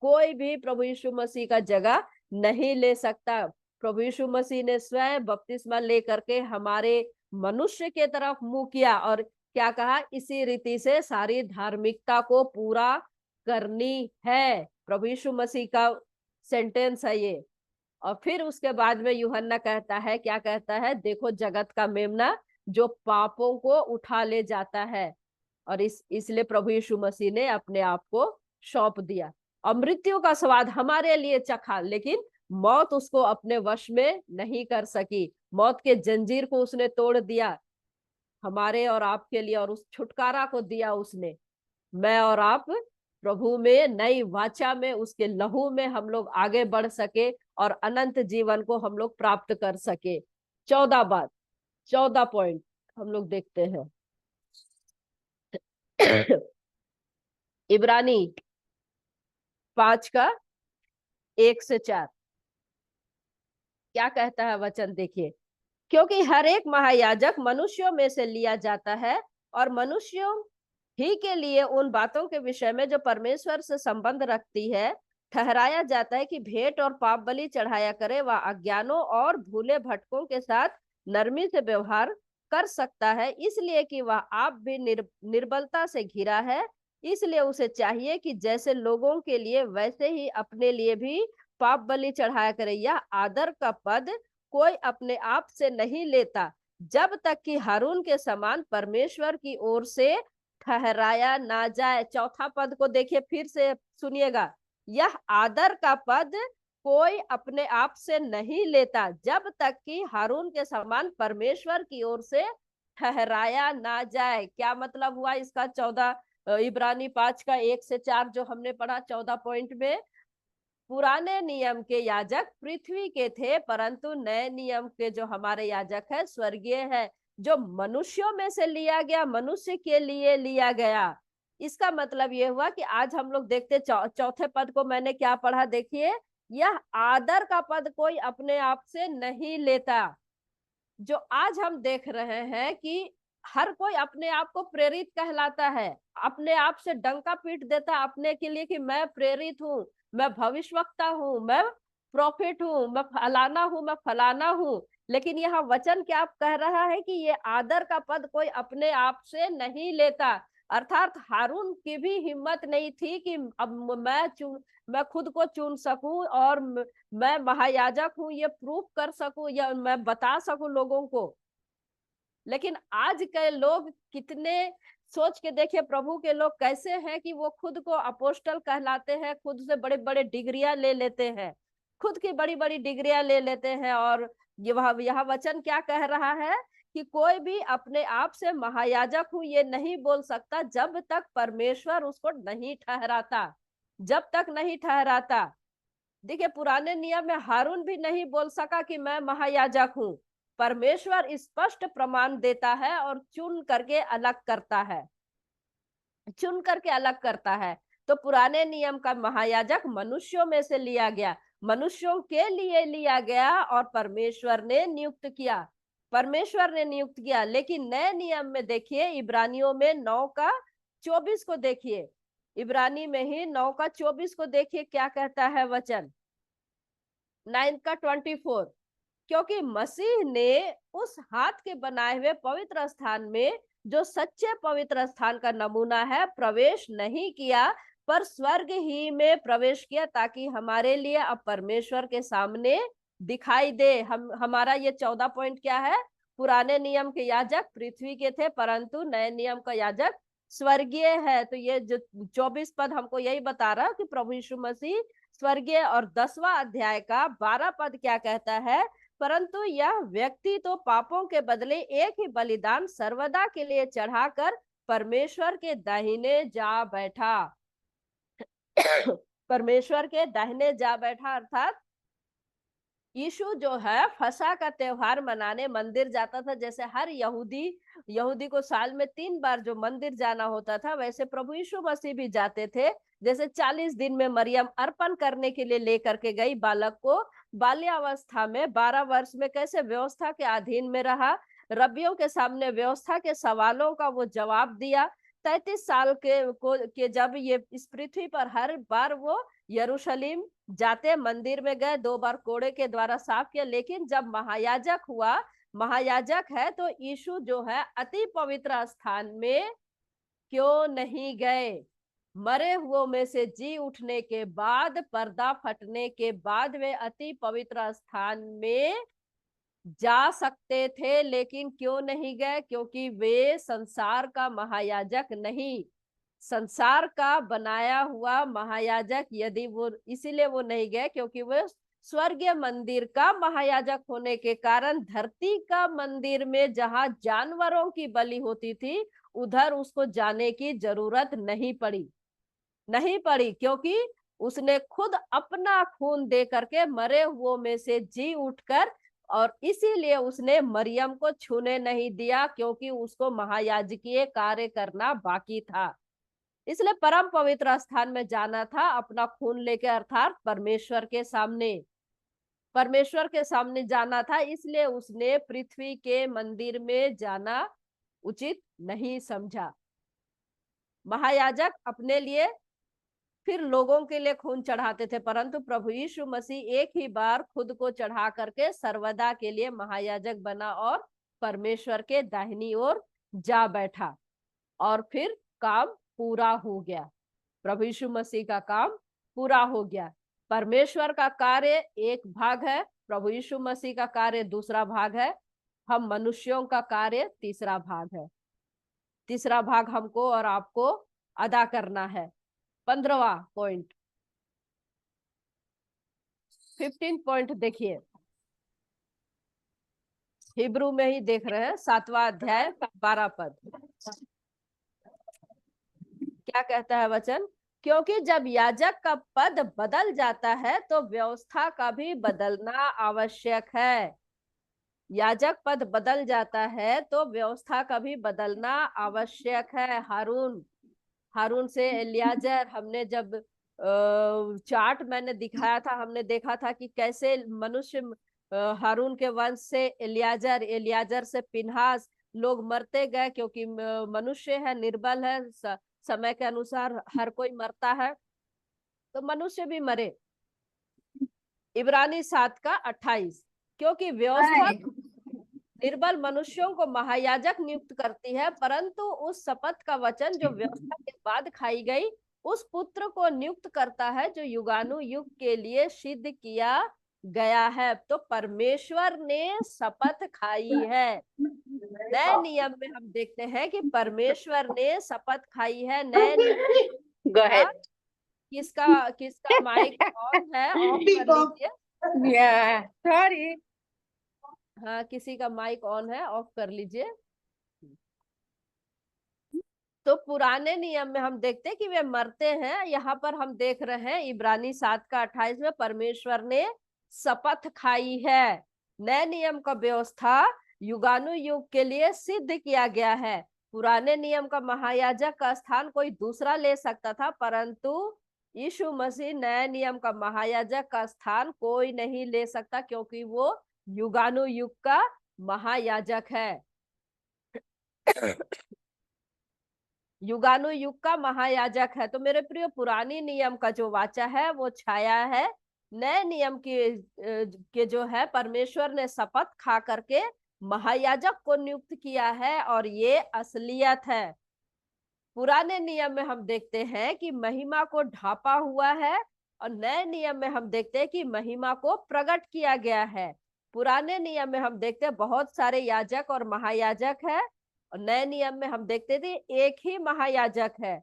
S1: कोई भी प्रभु यीशु मसीह का जगह नहीं ले सकता। प्रभु यीशु मसीह ने स्वयं बपतिस्मा लेकर के हमारे मनुष्य के तरफ मुंह किया और क्या कहा? इसी रीति से सारी धार्मिकता को पूरा करनी है। प्रभु यीशु मसीह का सेंटेंस है ये। और फिर उसके बाद में यूहन्ना कहता है, क्या कहता है? देखो जगत का मेमना जो पापों को उठा ले जाता है। और इसलिए प्रभु यीशु मसीह ने अपने आप को सौंप दिया और मृत्यु का स्वाद हमारे लिए चखा, लेकिन मौत उसको अपने वश में नहीं कर सकी। मौत के जंजीर को उसने तोड़ दिया हमारे और आपके लिए, और उस छुटकारा को दिया उसने। मैं और आप प्रभु में नई वाचा में, उसके लहू में हम लोग आगे बढ़ सके और अनंत जीवन को हम लोग प्राप्त कर सके। 14 पॉइंट हम लोग देखते हैं। इब्रानी 5 का 1 से 4 क्या कहता है वचन? देखिए, क्योंकि हर एक महायाजक मनुष्यों में से लिया जाता है और मनुष्यों ही के लिए उन बातों के विषय में जो परमेश्वर से संबंध रखती है ठहराया जाता है कि भेंट और पाप बलि चढ़ाया करे। वह अज्ञानों और भूले भटकों के साथ नरमी से व्यवहार कर सकता है, इसलिए कि वह आप भी निर्बलता से घिरा है। इसलिए उसे चाहिए कि जैसे लोगों के लिए वैसे ही अपने लिए भी पाप बलि चढ़ाया करे। यह आदर का पद कोई अपने आप से नहीं लेता, जब तक कि हारून के समान परमेश्वर की ओर से ठहराया ना जाए। चौथा पद को देखिए, फिर से सुनिएगा। यह आदर का पद कोई अपने आप से नहीं लेता, जब तक कि हारून के समान परमेश्वर की ओर से ठहराया ना जाए। क्या मतलब हुआ इसका? 14 इब्रानी 5 का 1 से 4 जो हमने पढ़ा 14 पॉइंट में, पुराने नियम के याजक पृथ्वी के थे, परंतु नए नियम के जो हमारे याजक है स्वर्गीय है, जो मनुष्यों में से लिया गया, मनुष्य के लिए लिया गया। इसका मतलब ये हुआ कि आज हम लोग देखते चौथे पद को मैंने क्या पढ़ा? देखिए, यह आदर का पद कोई अपने आप से नहीं लेता। जो आज हम देख रहे हैं कि हर कोई अपने आप को प्रेरित कहलाता है, अपने आप से डंका पीट देता अपने के लिए कि मैं प्रेरित हूँ, मैं भविष्यवक्ता हूँ, मैं प्रॉफिट हूँ, मैं फलाना हूँ, मैं फलाना हूँ। लेकिन यहाँ वचन क्या कह रहा है कि ये आदर का पद कोई अपने आप से नहीं लेता। अर्थात हारून की भी हिम्मत नहीं थी कि अब मैं खुद को चुन सकूं और मैं महायाजक हूं, ये प्रूफ कर सकूं या मैं बता सकूं लोगों को। लेकिन आज के लोग कितने, सोच के देखिए प्रभु के लोग कैसे हैं कि वो खुद को अपोस्टल कहलाते हैं, खुद से बड़े बड़े डिग्रियां ले लेते हैं, खुद की बड़ी बड़ी डिग्रियां ले लेते हैं। और यह वचन क्या कह रहा है कि कोई भी अपने आप से महायाजक हूं ये नहीं बोल सकता, जब तक परमेश्वर उसको नहीं ठहराता, जब तक नहीं ठहराता। देखिए, पुराने नियम में हारून भी नहीं बोल सका कि मैं महायाजक हूं। परमेश्वर स्पष्ट प्रमाण देता है और चुन करके अलग करता है, चुन करके अलग करता है। तो पुराने नियम का महायाजक मनुष्यों में से लिया गया, मनुष्यों के लिए लिया गया और परमेश्वर ने नियुक्त किया, परमेश्वर ने नियुक्त किया। लेकिन नए नियम में देखिए, इब्रानियों में 9 का 24 को देखिए, इब्रानी में ही 9 का 24 को देखिए क्या कहता है वचन। 9 का 24, क्योंकि मसीह ने उस हाथ के बनाए हुए पवित्र स्थान में, जो सच्चे पवित्र स्थान का नमूना है, प्रवेश नहीं किया, पर स्वर्ग ही में प्रवेश किया ताकि हमारे लिए अब परमेश्वर के सामने दिखाई दे। हमारा ये 14 पॉइंट क्या है? पुराने नियम के याजक पृथ्वी के थे, परंतु नए नियम का याजक स्वर्गीय है। तो ये जो 24 पद हमको यही बता रहा है कि प्रभु यीशु मसीह स्वर्गीय। और 10वां अध्याय का 12 पद क्या कहता है? परंतु यह व्यक्ति तो पापों के बदले एक ही बलिदान सर्वदा के लिए चढ़ाकर परमेश्वर के दाहिने जा बैठा। परमेश्वर के दाहिने जा बैठा अर्थात यीशु जो है फसह का त्योहार मनाने मंदिर जाता था। जैसे हर यहूदी को साल में 3 बार जो मंदिर जाना होता था, वैसे प्रभु यीशु मसीह भी जाते थे। जैसे 40 दिन में मरियम अर्पण करने के लिए लेकर के गई बालक को, बाल्यावस्था में 12 वर्ष में कैसे व्यवस्था के अधीन में रहा, रब्बियों के सामने व्यवस्था के सवालों का वो जवाब दिया। 33 साल के जब ये इस पृथ्वी पर हर बार वो यरूशलेम जाते, मंदिर में गए, 2 बार कोड़े के द्वारा साफ किया। लेकिन जब महायाजक हुआ, महायाजक है, तो यीशु जो है अति पवित्र स्थान में क्यों नहीं गए? मरे हुओं में से जी उठने के बाद, पर्दा फटने के बाद वे अति पवित्र स्थान में जा सकते थे, लेकिन क्यों नहीं गए? क्योंकि वे संसार का महायाजक नहीं, संसार का बनाया हुआ महायाजक यदि वो, इसीलिए वो नहीं गए क्योंकि वो स्वर्गीय मंदिर का महायाजक होने के कारण धरती का मंदिर में जहां जानवरों की बलि होती थी, उधर उसको जाने की जरूरत नहीं पड़ी, क्योंकि उसने खुद अपना खून दे करके मरे हुओं में से जी उठकर, और इसीलिए उसने मरियम को छूने नहीं दिया, क्योंकि उसको महायाजकीय कार्य करना बाकी था। इसलिए परम पवित्र स्थान में जाना था अपना खून लेके, अर्थात परमेश्वर के सामने जाना था। इसलिए उसने पृथ्वी के मंदिर में जाना उचित नहीं समझा। महायाजक अपने लिए फिर लोगों के लिए खून चढ़ाते थे, परंतु प्रभु यीशु मसीह एक ही बार खुद को चढ़ा करके सर्वदा के लिए महायाजक बना और परमेश्वर के दाहिनी ओर जा बैठा, और फिर काम पूरा हो गया। प्रभु यीशु मसीह का काम पूरा हो गया। परमेश्वर का कार्य एक भाग है, प्रभु यीशु मसीह का कार्य दूसरा भाग है, हम मनुष्यों का कार्य तीसरा भाग है। तीसरा भाग हमको और आपको अदा करना है। 15वां पॉइंट, 15 पॉइंट देखिए, हिब्रू में ही देख रहे हैं, 7वां अध्याय 12 पद। क्या कहता है वचन? क्योंकि जब याजक का पद बदल जाता है तो व्यवस्था का भी बदलना आवश्यक है। याजक पद बदल जाता है तो व्यवस्था का भी बदलना आवश्यक है। हारून से एलियाजर, हमने जब चार्ट मैंने दिखाया था, हमने देखा था कि कैसे मनुष्य हारून के वंश से एलियाजर से पिनहास, लोग मरते गए, क्योंकि मनुष्य है, निर्बल है, समय के अनुसार हर कोई मरता है, तो मनुष्य भी मरे। इब्रानी 7 का 28, क्योंकि व्यवस्था निर्बल मनुष्यों को महायाजक नियुक्त करती है, परंतु उस शपथ का वचन जो व्यवस्था के बाद खाई गई, उस पुत्र को नियुक्त करता है जो युगानुयुग के लिए सिद्ध किया गया है। तो परमेश्वर ने शपथ खाई है। नए नियम में हम देखते हैं कि परमेश्वर ने शपथ खाई है। नए नियम किसका माइक ऑन है? ऑफ कर लीजिए।
S2: सॉरी,
S1: हाँ, किसी का माइक ऑन है, ऑफ कर लीजिए। तो पुराने नियम में हम देखते हैं कि वे मरते हैं। यहाँ पर हम देख रहे हैं इब्रानी 7 का 28 में परमेश्वर ने शपथ खाई है। नए नियम का व्यवस्था युगानुयुग के लिए सिद्ध किया गया है। पुराने नियम का महायाजक का स्थान कोई दूसरा ले सकता था, परंतु यीशु मसीह नए नियम का महायाजक का स्थान कोई नहीं ले सकता, क्योंकि वो युगानुयुग का महायाजक है। युगानुयुग का महायाजक है। तो मेरे प्रिय, पुरानी नियम का जो वाचा है वो छाया है। नए नियम के जो है परमेश्वर ने शपथ खा करके महायाजक को नियुक्त किया है, और ये असलियत है। पुराने नियम में हम देखते हैं कि महिमा को ढांपा हुआ है, और नए नियम में हम देखते हैं कि महिमा को प्रकट किया गया है। पुराने नियम में हम देखते हैं बहुत सारे याजक और महायाजक है, और नए नियम में हम देखते थे एक ही महायाजक है।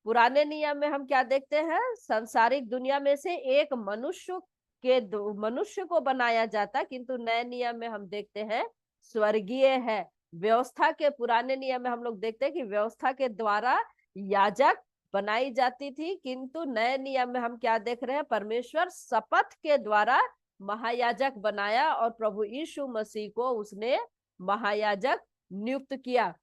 S1: पुराने नियम में हम क्या देखते हैं, सांसारिक दुनिया में से एक मनुष्य को बनाया जाता, किंतु नए नियम में हम देखते हैं स्वर्गीय है। व्यवस्था के पुराने नियम में हम लोग देखते हैं कि व्यवस्था के द्वारा याजक बनाई जाती थी, किंतु नए नियम में हम क्या देख रहे हैं, परमेश्वर शपथ के द्वारा महायाजक बनाया और प्रभु यीशु मसीह को उसने महायाजक नियुक्त किया।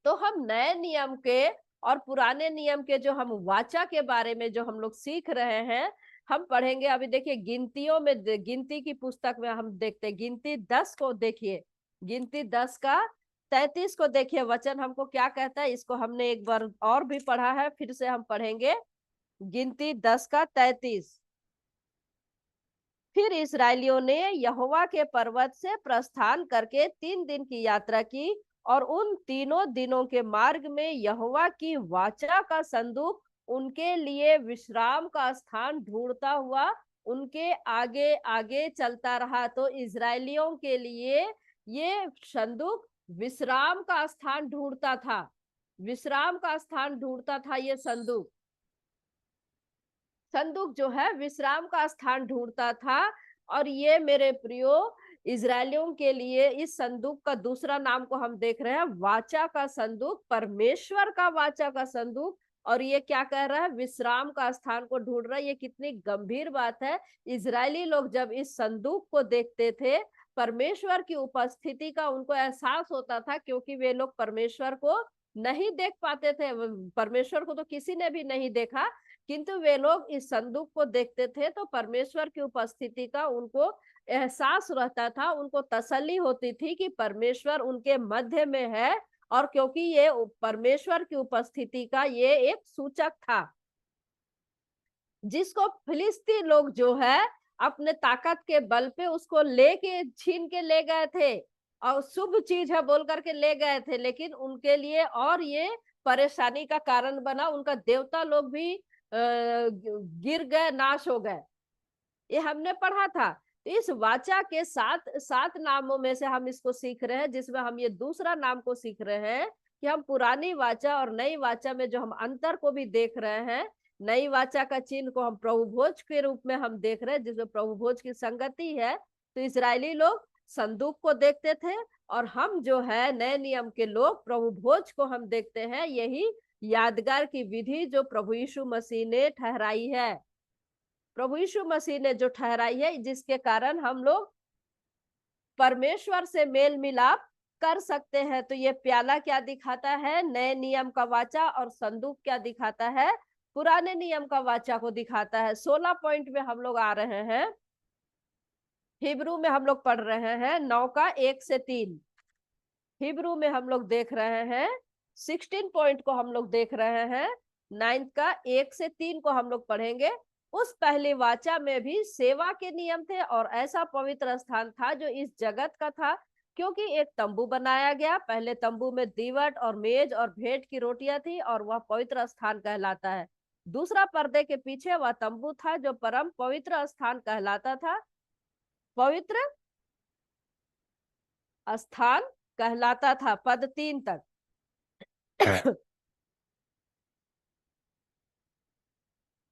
S1: तो हम नए नियम के और पुराने नियम के जो हम वाचा के बारे में जो हम लोग सीख रहे हैं, हम पढ़ेंगे। अभी देखिए गिनतियों में, गिनती की पुस्तक में हम देखते हैं, गिनती 10 को देखिए, गिनती 10 का 33 को देखिए, वचन हमको क्या कहता है। इसको हमने एक बार और भी पढ़ा है, फिर से हम पढ़ेंगे। गिनती 10 का 33। फिर इस्राएलियों ने यहोवा के पर्वत से प्रस्थान करके 3 दिन की यात्रा की, और उन तीनों दिनों के मार्ग में यहोवा की वाचा का संदूक उनके लिए विश्राम का स्थान ढूंढता हुआ उनके आगे आगे चलता रहा। तो इस्राएलियों के लिए ये संदूक विश्राम का स्थान ढूंढता था, विश्राम का स्थान ढूंढता था। ये संदूक संदूक जो है विश्राम का स्थान ढूंढता था। और ये मेरे प्रियो, इजरायलियों के लिए इस संदूक का दूसरा नाम को हम देख रहे हैं वाचा का संदूक, परमेश्वर का वाचा का संदूक। और ये क्या कह रहा है, विश्राम का स्थान को ढूंढ रहा है। ये कितनी गंभीर बात है। इजरायली लोग जब इस संदूक को देखते थे, परमेश्वर की उपस्थिति का उनको एहसास होता था, क्योंकि वे लोग परमेश्वर को नहीं देख पाते थे। परमेश्वर को तो किसी ने भी नहीं देखा, किंतु वे लोग इस संदूक को देखते थे तो परमेश्वर की उपस्थिति का उनको एहसास रहता था, उनको तसल्ली होती थी कि परमेश्वर उनके मध्य में है। और क्योंकि ये परमेश्वर की उपस्थिति का ये एक सूचक था, जिसको फिलिस्ती लोग जो है अपने ताकत के बल पे उसको लेके छीन के ले गए थे, और शुभ चीज है बोल करके ले गए थे, लेकिन उनके लिए और ये परेशानी का कारण बना। उनका देवता लोग भी गिर गए, नाश हो गए। ये हमने पढ़ा था। तो इस वाचा के सात नामों में से हम इसको सीख रहे हैं, जिसमें हम ये दूसरा नाम को सीख रहे हैं कि हम पुरानी वाचा और नई वाचा में जो हम अंतर को भी देख रहे हैं। नई वाचा का चिन्ह को हम प्रभु भोज के रूप में हम देख रहे हैं, जिसमें प्रभु भोज की संगति है। तो इजरायली लोग संदूक को देखते थे, और हम जो है नए नियम के लोग प्रभु भोज को हम देखते हैं। यही यादगार की विधि जो प्रभु यीशु मसीह ने ठहराई है, प्रभु यीशु मसीह ने जो ठहराई है, जिसके कारण हम लोग परमेश्वर से मेल मिलाप कर सकते हैं। तो ये प्याला क्या दिखाता है, नए नियम का वाचा, और संदूक क्या दिखाता है, पुराने नियम का वाचा को दिखाता है। 16 पॉइंट में हम लोग आ रहे हैं। हिब्रू में हम लोग पढ़ रहे हैं 9 का 1 से 3। हिब्रू में हम लोग देख रहे हैं 16 पॉइंट को हम लोग देख रहे हैं। 9 का 1 से 3 को हम लोग पढ़ेंगे। उस पहली वाचा में भी सेवा के नियम थे, और ऐसा पवित्र स्थान था जो इस जगत का था, क्योंकि एक तंबू बनाया गया। पहले तंबू में दीवट और मेज और भेंट की रोटियां थी, और वह पवित्र स्थान कहलाता है। दूसरा पर्दे के पीछे वह तंबू था जो परम पवित्र स्थान कहलाता था, पवित्र स्थान कहलाता था, पद 3 तक।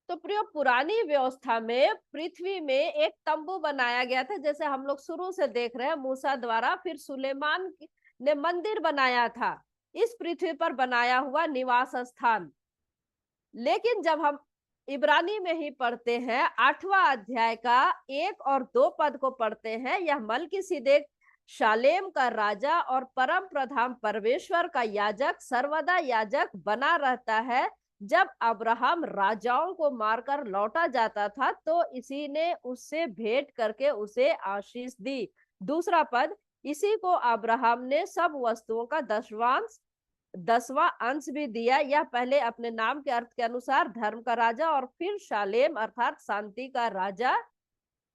S1: तो प्रिय, पुरानी व्यवस्था में पृथ्वी में एक तंबू बनाया गया था, जैसे हम लोग शुरू से देख रहे हैं मूसा द्वारा। फिर सुलेमान ने मंदिर बनाया था, इस पृथ्वी पर बनाया हुआ निवास स्थान। लेकिन जब हम इब्रानी में ही पढ़ते हैं 8वां अध्याय का 1 और 2 पद को पढ़ते हैं, यह मलकीसिदक शालेम का राजा और परम प्रधान परमेश्वर का याजक सर्वदा याजक बना रहता है। जब अब्राहम राजाओं को मारकर लौटा जाता था, तो इसी ने उससे भेंट करके उसे आशीष दी। दूसरा पद, इसी को अब्राहम ने सब वस्तुओं का 10वां अंश भी दिया। यह पहले अपने नाम के अर्थ के अनुसार धर्म का राजा, और फिर शालेम अर्थात शांति का राजा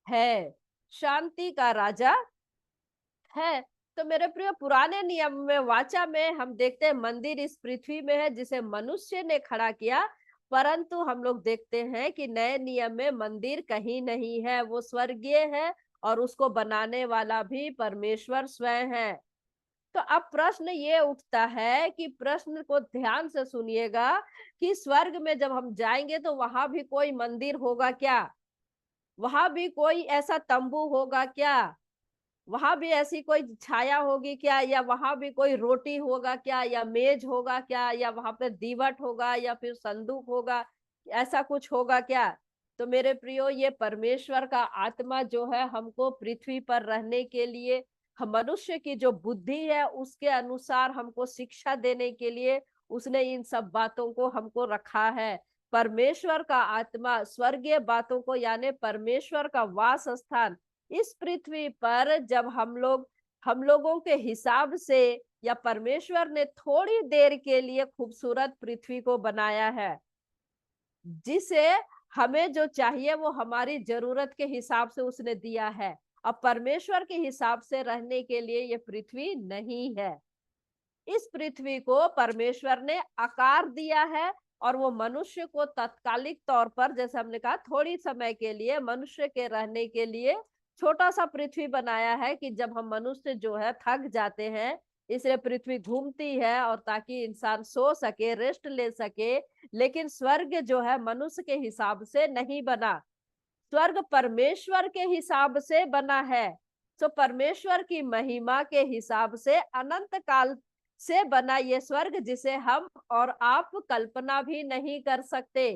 S1: है, शांति का राजा है। तो मेरे प्रिय, पुराने नियम में, वाचा में हम देखते हैं मंदिर इस पृथ्वी में है जिसे मनुष्य ने खड़ा किया, परंतु हम लोग देखते हैं कि नए नियम में मंदिर कहीं नहीं है, वो स्वर्गीय है और उसको बनाने वाला भी परमेश्वर स्वयं है। तो अब प्रश्न ये उठता है कि प्रश्न को ध्यान से सुनिएगा कि स्वर्ग में जब हम जाएंगे तो वहां भी कोई मंदिर होगा क्या? वहां भी कोई ऐसा तंबू होगा क्या? वहां भी ऐसी कोई छाया होगी क्या? या वहां भी कोई रोटी होगा क्या? या मेज होगा क्या? या वहां पे दीवट होगा या फिर संदूक होगा? ऐसा कुछ होगा क्या? तो मेरे प्रियो, ये परमेश्वर का आत्मा जो है हमको पृथ्वी पर रहने के लिए, हम मनुष्य की जो बुद्धि है उसके अनुसार हमको शिक्षा देने के लिए उसने इन सब बातों को हमको रखा है। परमेश्वर का आत्मा स्वर्गीय बातों को, यानी परमेश्वर का वास स्थान इस पृथ्वी पर, जब हम लोगों के हिसाब से, या परमेश्वर ने थोड़ी देर के लिए खूबसूरत पृथ्वी को बनाया है, जिसे हमें जो चाहिए वो हमारी जरूरत के हिसाब से उसने दिया है। अब परमेश्वर के हिसाब से रहने के लिए ये पृथ्वी नहीं है। इस पृथ्वी को परमेश्वर ने आकार दिया है और वो मनुष्य को तत्कालिक तौर पर, जैसे हमने कहा, थोड़ी समय के लिए मनुष्य के रहने के लिए छोटा सा पृथ्वी बनाया है कि जब हम मनुष्य जो है थक जाते हैं, इसलिए पृथ्वी घूमती है और ताकि इंसान सो सके, रेस्ट ले सके। लेकिन स्वर्ग जो है मनुष्य के हिसाब से नहीं बना, स्वर्ग परमेश्वर के हिसाब से बना है। तो परमेश्वर की महिमा के हिसाब से अनंत काल से बना ये स्वर्ग, जिसे हम और आप कल्पना भी नहीं कर सकते,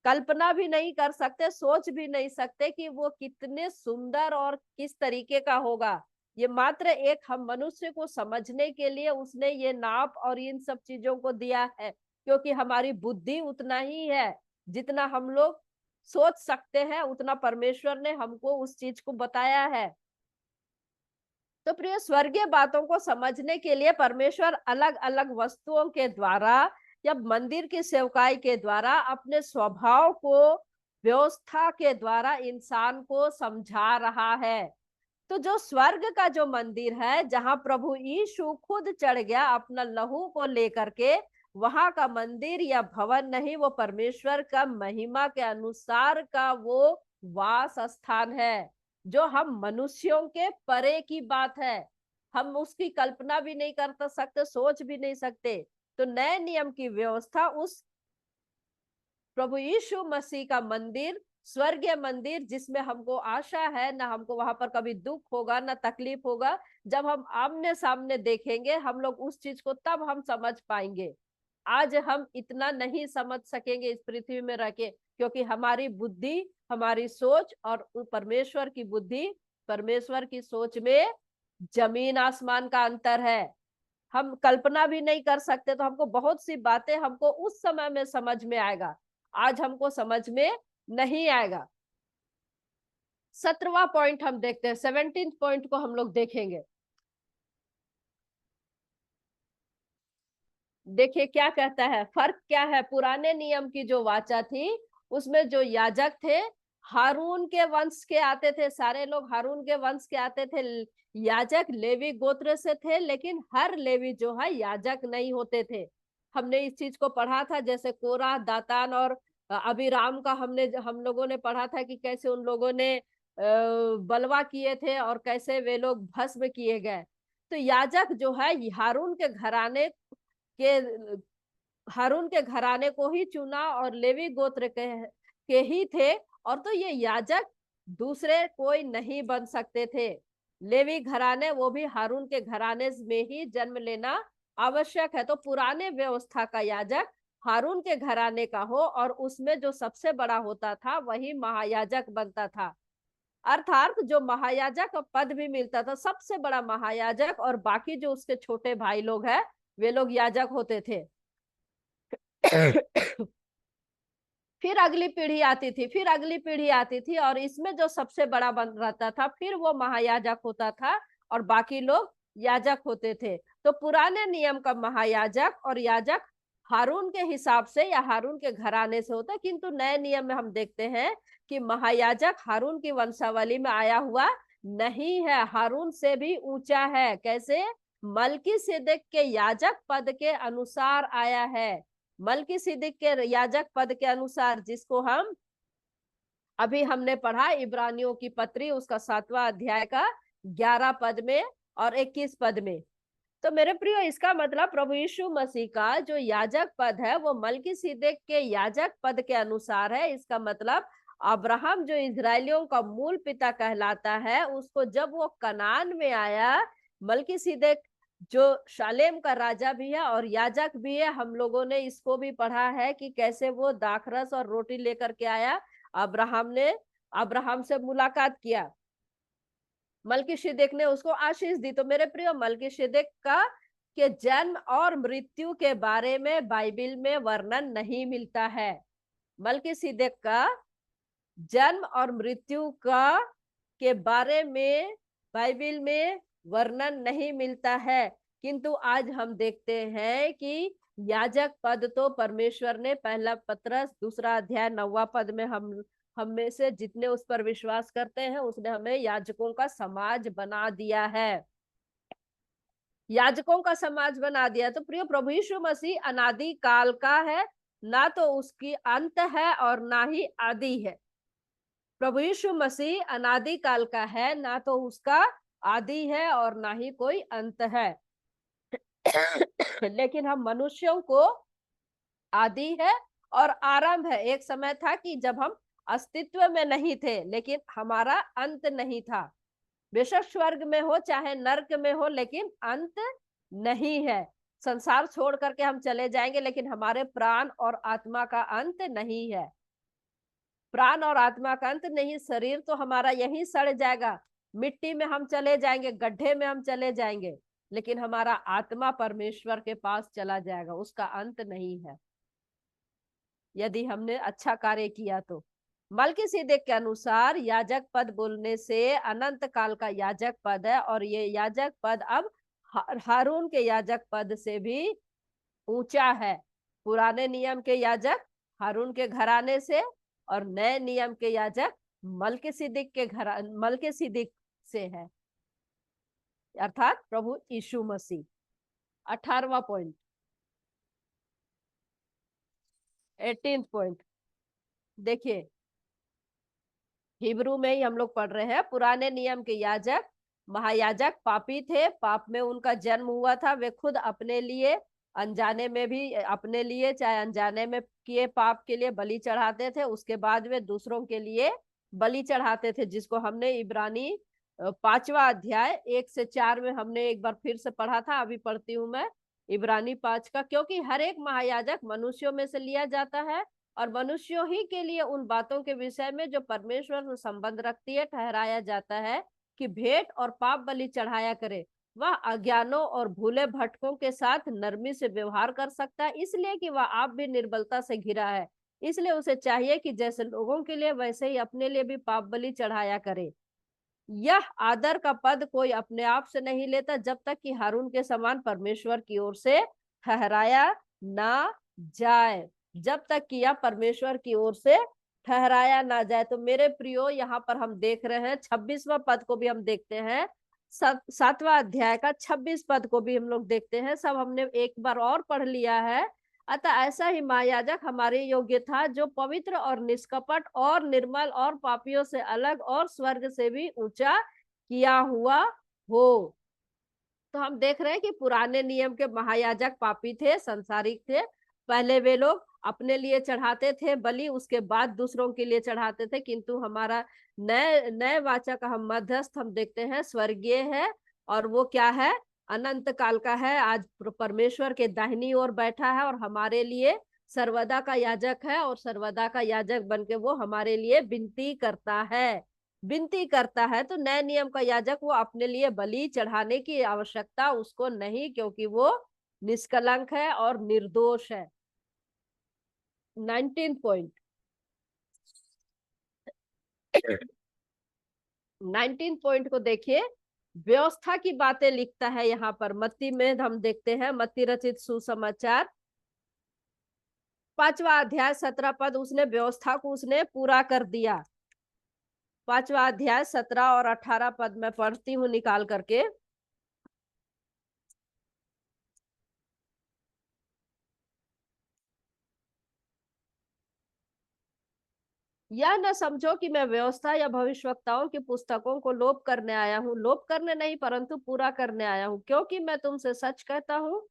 S1: कल्पना भी नहीं कर सकते, सोच भी नहीं सकते कि वो कितने सुंदर और किस तरीके का होगा। ये मात्र एक हम मनुष्य को समझने के लिए उसने ये नाप और इन सब चीजों को दिया है, क्योंकि हमारी बुद्धि उतना ही है जितना हम लोग सोच सकते हैं, उतना परमेश्वर ने हमको उस चीज को बताया है। तो प्रिय, स्वर्गीय बातों को समझने के लिए परमेश्वर अलग अलग वस्तुओं के द्वारा या मंदिर की सेवकाई के द्वारा अपने स्वभाव को व्यवस्था के द्वारा इंसान को समझा रहा है। तो जो स्वर्ग का जो मंदिर है, जहां प्रभु यीशु खुद चढ़ गया अपना लहू को लेकर के, वहां का मंदिर या भवन नहीं, वो परमेश्वर का महिमा के अनुसार का वो वास स्थान है, जो हम मनुष्यों के परे की बात है। हम उसकी कल्पना भी नहीं कर सकते, सोच भी नहीं सकते। तो नए नियम की व्यवस्था उस प्रभु यीशु मसीह का मंदिर, स्वर्गीय मंदिर, जिसमें हमको आशा है, ना हमको वहां पर कभी दुख होगा ना तकलीफ होगा। जब हम आमने सामने देखेंगे हम लोग उस चीज को, तब हम समझ पाएंगे। आज हम इतना नहीं समझ सकेंगे इस पृथ्वी में रह के, क्योंकि हमारी बुद्धि, हमारी सोच और परमेश्वर की बुद्धि, परमेश्वर की सोच में जमीन आसमान का अंतर है। हम कल्पना भी नहीं कर सकते। तो हमको बहुत सी बातें हमको उस समय में समझ में आएगा, आज हमको समझ में नहीं आएगा। 17वां पॉइंट हम देखते हैं, 17th पॉइंट को हम लोग देखेंगे। देखिए क्या कहता है, फर्क क्या है। पुराने नियम की जो वाचा थी उसमें जो याजक थे हारून के वंश के आते थे, सारे लोग हारून के वंश के आते थे। याजक लेवी गोत्र से थे, लेकिन हर लेवी जो है याजक नहीं होते थे। हमने इस चीज को पढ़ा था, जैसे कोरा, दातान और अबीराम का हम लोगों ने पढ़ा था कि कैसे उन लोगों ने बलवा किए थे और कैसे वे लोग भस्म किए गए। तो याजक जो है के हारून के घराने को ही चुना और लेवी गोत्र के ही थे। और तो ये याजक दूसरे कोई नहीं बन सकते थे। लेवी घराने, वो भी हारून के घराने में ही जन्म लेना आवश्यक है। तो पुराने व्यवस्था का याजक हारून के घराने का हो और उसमें जो सबसे बड़ा होता था वही महायाजक बनता था। अर्थात जो महायाजक का पद भी मिलता था, सबसे बड़ा महायाजक, और बाकी जो उसके छोटे भाई लोग हैं वे लोग याजक होते थे। फिर अगली पीढ़ी आती थी, फिर अगली पीढ़ी आती थी, और इसमें जो सबसे बड़ा बन रहता था फिर वो महायाजक होता था और बाकी लोग याजक होते थे। तो पुराने नियम का महायाजक और याजक हारून के हिसाब से या हारून के घराने से होता है, किंतु नए नियम में हम देखते हैं कि महायाजक हारून की वंशावली में आया हुआ नहीं है, हारून से भी ऊंचा है। कैसे? मलकीसिदक के याजक पद के अनुसार आया है। मलकीसिदक के याजक पद के अनुसार, जिसको हम अभी हमने पढ़ा इब्रानियों की पत्री उसका 7वां अध्याय का 11 पद में और 21 पद में। तो मेरे प्रियो, इसका मतलब प्रभु यीशु मसीह का जो याजक पद है वो मलकीसिदक के याजक पद के अनुसार है। इसका मतलब अब्राहम जो इजरायलियों का मूल पिता कहलाता है, उसको जब वो कनान में आया, मलकीसिदक जो शालेम का राजा भी है और याजक भी है, हम लोगों ने इसको भी पढ़ा है कि कैसे वो दाखरस और रोटी लेकर के आया। अब्राहम ने अब्राहम से मुलाकात किया, मलकीसिदक ने उसको आशीष दी। तो मेरे प्रिय, मलकीसिदक का के जन्म और मृत्यु के बारे में बाइबल में वर्णन नहीं मिलता है। मलकीसिदक का जन्म और मृत्यु का के बारे में बाइबल में वर्णन नहीं मिलता है। किंतु आज हम देखते हैं कि याजक पद तो परमेश्वर ने पहला पत्रस 2 अध्याय 9 पद में हम में से जितने उस पर विश्वास करते हैं, उसने हमें याजकों का समाज बना दिया है। याजकों का समाज बना दिया। तो प्रिय, प्रभु यीशु मसीह अनादि काल का है, ना तो उसकी अंत है और ना ही आदि है। प्रभु यीशु मसीह अनादि काल का है, ना तो उसका आदि है और ना ही कोई अंत है। लेकिन हम मनुष्यों को आदि है और आरंभ है। एक समय था कि जब हम अस्तित्व में नहीं थे, लेकिन हमारा अंत नहीं था। बेशक स्वर्ग में हो चाहे नरक में हो, लेकिन अंत नहीं है। संसार छोड़ करके हम चले जाएंगे, लेकिन हमारे प्राण और आत्मा का अंत नहीं है। प्राण और आत्मा का अंत नहीं। शरीर तो हमारा यहीं सड़ जाएगा, मिट्टी में हम चले जाएंगे, गड्ढे में हम चले जाएंगे, लेकिन हमारा आत्मा परमेश्वर के पास चला जाएगा, उसका अंत नहीं है, यदि हमने अच्छा कार्य किया तो। मलकीसिदक के अनुसार याजक पद बोलने से अनंत काल का याजक पद है, और ये याजक पद अब हारून के याजक पद से भी ऊंचा है। पुराने नियम के याजक हारून के घराने से और नए नियम के याजक मलकीसिदक से है, अर्थात प्रभु यीशु मसीह। 18वां पॉइंट, 18th पॉइंट देखिए, हिब्रू में ही हम लोग पढ़ रहे हैं। पुराने नियम के याजक महायाजक पापी थे, पाप में उनका जन्म हुआ था। वे खुद अपने लिए, अनजाने में भी अपने लिए चाहे अनजाने में किए पाप के लिए बलि चढ़ाते थे। उसके बाद वे दूसरों के लिए बलि चढ़ाते थे, जिसको हमने इब्रानी 5वां अध्याय 1 से 4 में हमने एक बार फिर से पढ़ा था। अभी पढ़ती हूँ मैं इब्रानी 5 का। क्योंकि हर एक महायाजक मनुष्यों में से लिया जाता है और मनुष्यों ही के लिए उन बातों के विषय में जो परमेश्वर से संबंध रखती है ठहराया जाता है कि भेंट और पाप बलि चढ़ाया करे। वह अज्ञानों और भूले भटकों के साथ नरमी से व्यवहार कर सकता है, इसलिए कि वह आप भी निर्बलता से घिरा है। इसलिए उसे चाहिए कि जैसे लोगों के लिए वैसे ही अपने लिए भी पाप बलि चढ़ाया करे। यह आदर का पद कोई अपने आप से नहीं लेता, जब तक कि हारून के समान परमेश्वर की ओर से ठहराया ना जाए। जब तक कि यह परमेश्वर की ओर से ठहराया ना जाए। तो मेरे प्रियो, यहाँ पर हम देख रहे हैं 26वां पद को भी हम देखते हैं, 7वां अध्याय का 26 पद को भी हम लोग देखते हैं। सब हमने एक बार और पढ़ लिया है। अतः ऐसा ही महायाजक हमारे योग्य था, जो पवित्र और निष्कपट और निर्मल और पापियों से अलग और स्वर्ग से भी ऊंचा किया हुआ हो। तो हम देख रहे हैं कि पुराने नियम के महायाजक पापी थे, संसारिक थे। पहले वे लोग अपने लिए चढ़ाते थे बलि, उसके बाद दूसरों के लिए चढ़ाते थे। किंतु हमारा नए नए वाचा का हम मध्यस्थ हम देखते हैं स्वर्गीय है, और वो क्या है? अनंत काल का है। आज परमेश्वर के दाहिनी ओर बैठा है और हमारे लिए सर्वदा का याजक है, और सर्वदा का याजक बनके वो हमारे लिए विनती करता है। विनती करता है। तो नए नियम का याजक वो अपने लिए बलि चढ़ाने की आवश्यकता उसको नहीं, क्योंकि वो निष्कलंक है और निर्दोष है। 19 पॉइंट, 19 पॉइंट को देखिए। व्यवस्था की बातें लिखता है यहाँ पर। मत्ती में हम देखते हैं, मत्ती रचित सुसमाचार 5वां अध्याय 17 पद, उसने व्यवस्था को उसने पूरा कर दिया। 5वां अध्याय 17 और 18 पद में पढ़ती हूँ निकाल करके। यह न समझो कि मैं व्यवस्था या भविष्यवक्ताओं की पुस्तकों को लोप करने आया हूँ, लोप करने नहीं परंतु पूरा करने आया हूँ। क्योंकि मैं तुमसे सच कहता हूँ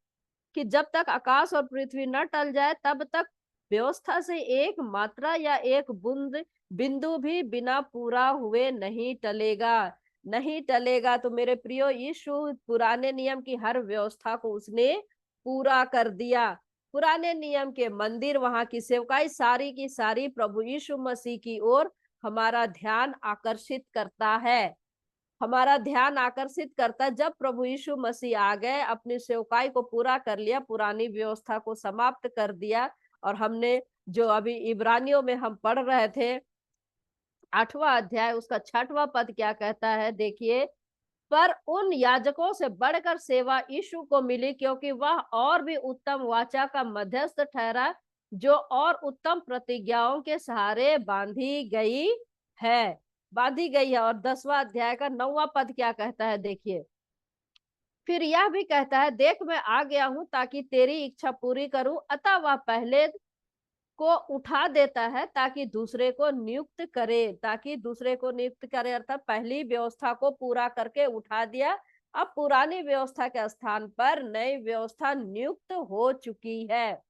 S1: कि जब तक आकाश और पृथ्वी न टल जाए तब तक व्यवस्था से एक मात्रा या एक बूंद बिंदु भी बिना पूरा हुए नहीं टलेगा, नहीं टलेगा। तो मेरे प्रियो, यीशु पुराने नियम की हर व्यवस्था को उसने पूरा कर दिया। पुराने नियम के मंदिर, वहां की सेवकाई सारी की सारी प्रभु यीशु मसीह की ओर हमारा ध्यान आकर्षित करता है, हमारा ध्यान आकर्षित करता। जब प्रभु यीशु मसीह आ गए, अपनी सेवकाई को पूरा कर लिया, पुरानी व्यवस्था को समाप्त कर दिया। और हमने जो अभी इब्रानियों में हम पढ़ रहे थे 8वां अध्याय, उसका 6वां पद क्या कहता है, देखिए। पर उन याजकों से बढ़कर सेवा यीशु को मिली, क्योंकि वह और भी उत्तम वाचा का मध्यस्थ ठहरा, जो और उत्तम प्रतिज्ञाओं के सहारे बांधी गई है। और 10वां अध्याय का 9वां पद क्या कहता है, देखिए। फिर यह भी कहता है, देख मैं आ गया हूं ताकि तेरी इच्छा पूरी करूं। अतः वह पहले को उठा देता है ताकि दूसरे को नियुक्त करे, अर्थात पहली व्यवस्था को पूरा करके उठा दिया। अब पुरानी व्यवस्था के स्थान पर नई व्यवस्था नियुक्त हो चुकी है।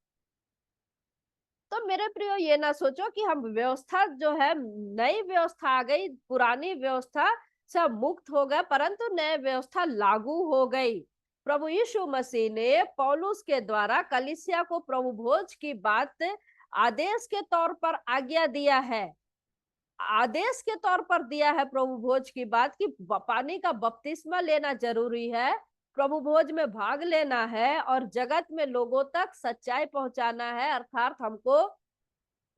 S1: तो मेरे प्रियो, ये ना सोचो कि हम व्यवस्था जो है, नई व्यवस्था आ गई, पुरानी व्यवस्था से मुक्त हो गए, परंतु नई व्यवस्था लागू हो गई। प्रभु यीशु मसीह ने पौलुस के द्वारा कलीसिया को प्रभु भोज की बात आदेश के तौर पर आज्ञा दिया है, आदेश के तौर पर दिया है प्रभु भोज की बात, कि पानी का बपतिस्मा लेना जरूरी है, प्रभु भोज में भाग लेना है और जगत में लोगों तक सच्चाई पहुंचाना है, अर्थात हमको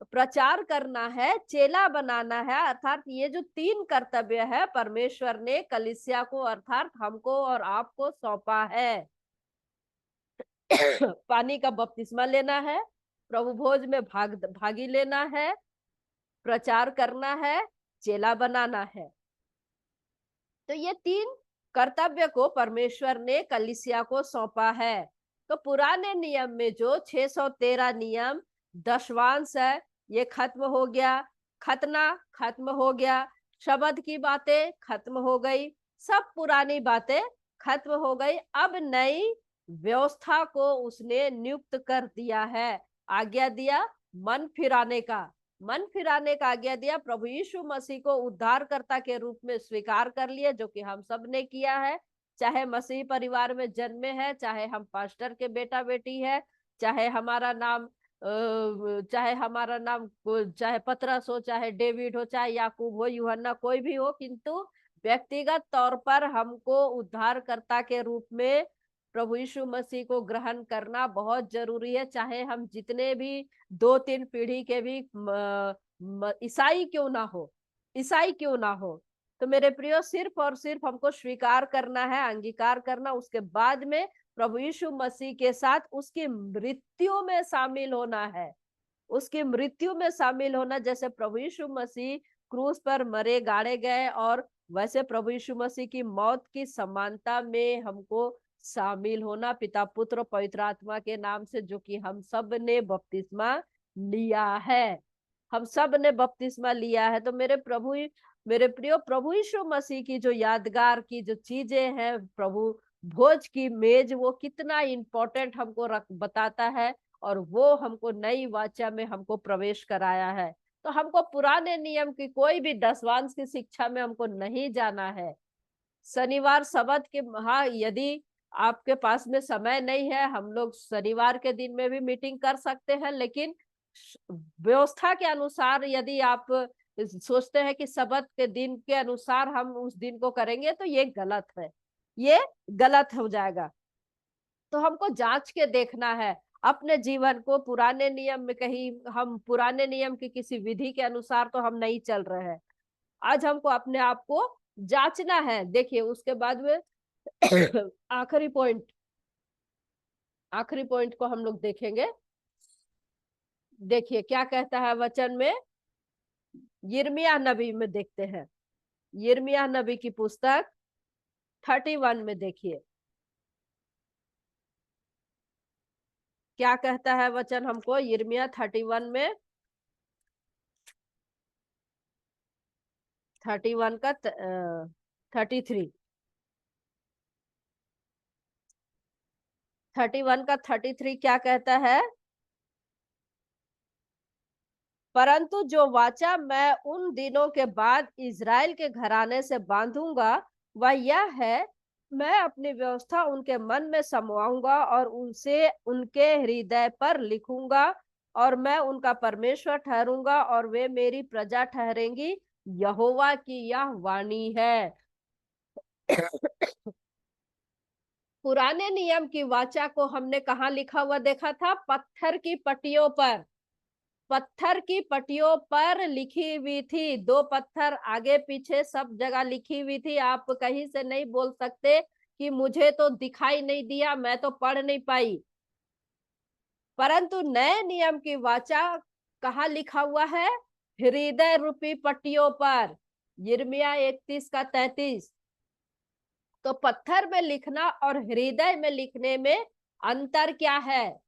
S1: प्रचार करना है, चेला बनाना है। अर्थात ये जो 3 कर्तव्य है, परमेश्वर ने कलीसिया को अर्थात हमको और आपको सौंपा है। पानी का बपतिस्मा लेना है, प्रभु भोज में भागी लेना है, प्रचार करना है, चेला बनाना है। तो ये 3 कर्तव्य को परमेश्वर ने कलीसिया को सौंपा है। तो पुराने नियम में जो 613 नियम, दशवांश है, ये खत्म हो गया, खतना खत्म हो गया, शब्द की बातें खत्म हो गई, सब पुरानी बातें खत्म हो गई। अब नई व्यवस्था को उसने नियुक्त कर दिया है, आज्ञा दिया मन फिराने का, मन फिराने का आज्ञा दिया। प्रभु यीशु मसीह को उद्धारकर्ता के रूप में स्वीकार कर लिए, जो कि हम सब ने किया है, चाहे मसीह परिवार में जन्मे हैं, चाहे हम पास्टर के बेटा बेटी है, चाहे हमारा नाम चाहे पतरस हो, चाहे डेविड हो, चाहे याकूब हो, यूहन्ना, कोई भी हो, किंतु व्यक्तिगत तौर पर हमको उद्धारकर्ता के रूप में प्रभु यीशु मसीह को ग्रहण करना बहुत जरूरी है। चाहे हम जितने भी 2-3 पीढ़ी के भी ईसाई क्यों ना हो, ईसाई क्यों ना हो, तो मेरे प्रियो, सिर्फ और सिर्फ हमको स्वीकार करना है, अंगीकार करना, उसके बाद में प्रभु यीशु मसीह के साथ उसकी मृत्यु में शामिल होना है, उसकी मृत्यु में शामिल होना। जैसे प्रभु यीशु मसीह क्रूस पर मरे गाड़े गए, और वैसे प्रभु यीशु मसीह की मौत की समानता में हमको शामिल होना, पिता पुत्र पवित्र आत्मा के नाम से, जो कि हम सब ने बपतिस्मा लिया है, हम सब ने बपतिस्मा लिया है। तो मेरे प्रियो, प्रभु यीशु मसीह की जो यादगार की जो चीजें हैं, प्रभु भोज की मेज, वो कितना इंपॉर्टेंट हमको बताता है, और वो हमको नई वाचा में हमको प्रवेश कराया है। तो हमको पुराने नियम की कोई भी दसवांश की शिक्षा में हमको नहीं जाना है। शनिवार सबत के, हाँ, यदि आपके पास में समय नहीं है, हम लोग शनिवार के दिन में भी मीटिंग कर सकते हैं, लेकिन व्यवस्था के अनुसार यदि आप सोचते हैं कि सबत के दिन के अनुसार हम उस दिन को करेंगे, तो ये गलत है, ये गलत हो जाएगा। तो हमको जांच के देखना है अपने जीवन को। पुराने नियम में कहीं हम पुराने नियम की किसी विधि के अनुसार तो हम नहीं चल रहे हैं। आज हमको अपने आप को जांचना है। देखिए, उसके बाद में आखिरी पॉइंट को हम लोग देखेंगे। देखिए क्या कहता है वचन में, यिर्मयाह नबी में देखते हैं। यिर्मयाह नबी की पुस्तक 31 में देखिए क्या कहता है वचन हमको। यिर्मयाह 31 में 31 का 33 31 का 33 क्या कहता है। परंतु जो वाचा मैं उन दिनों के बाद इज़राइल के घराने से बांधूंगा वह यह है, मैं अपनी व्यवस्था उनके मन में समाऊंगा और उनसे उनके हृदय पर लिखूंगा, और मैं उनका परमेश्वर ठहरूंगा और वे मेरी प्रजा ठहरेंगी। यहोवा की यह वाणी है। पुराने नियम की वाचा को हमने कहाँ लिखा हुआ देखा था? पत्थर की पट्टियों पर। पत्थर की पट्टियों पर लिखी हुई थी, दो पत्थर आगे पीछे सब जगह लिखी हुई थी। आप कहीं से नहीं बोल सकते कि मुझे तो दिखाई नहीं दिया, मैं तो पढ़ नहीं पाई। परंतु नए नियम की वाचा कहाँ लिखा हुआ है? हृदय रूपी पट्टियों पर। यिर्मयाह 31 का 33। तो पत्थर में लिखना और हृदय में लिखने में अंतर क्या है?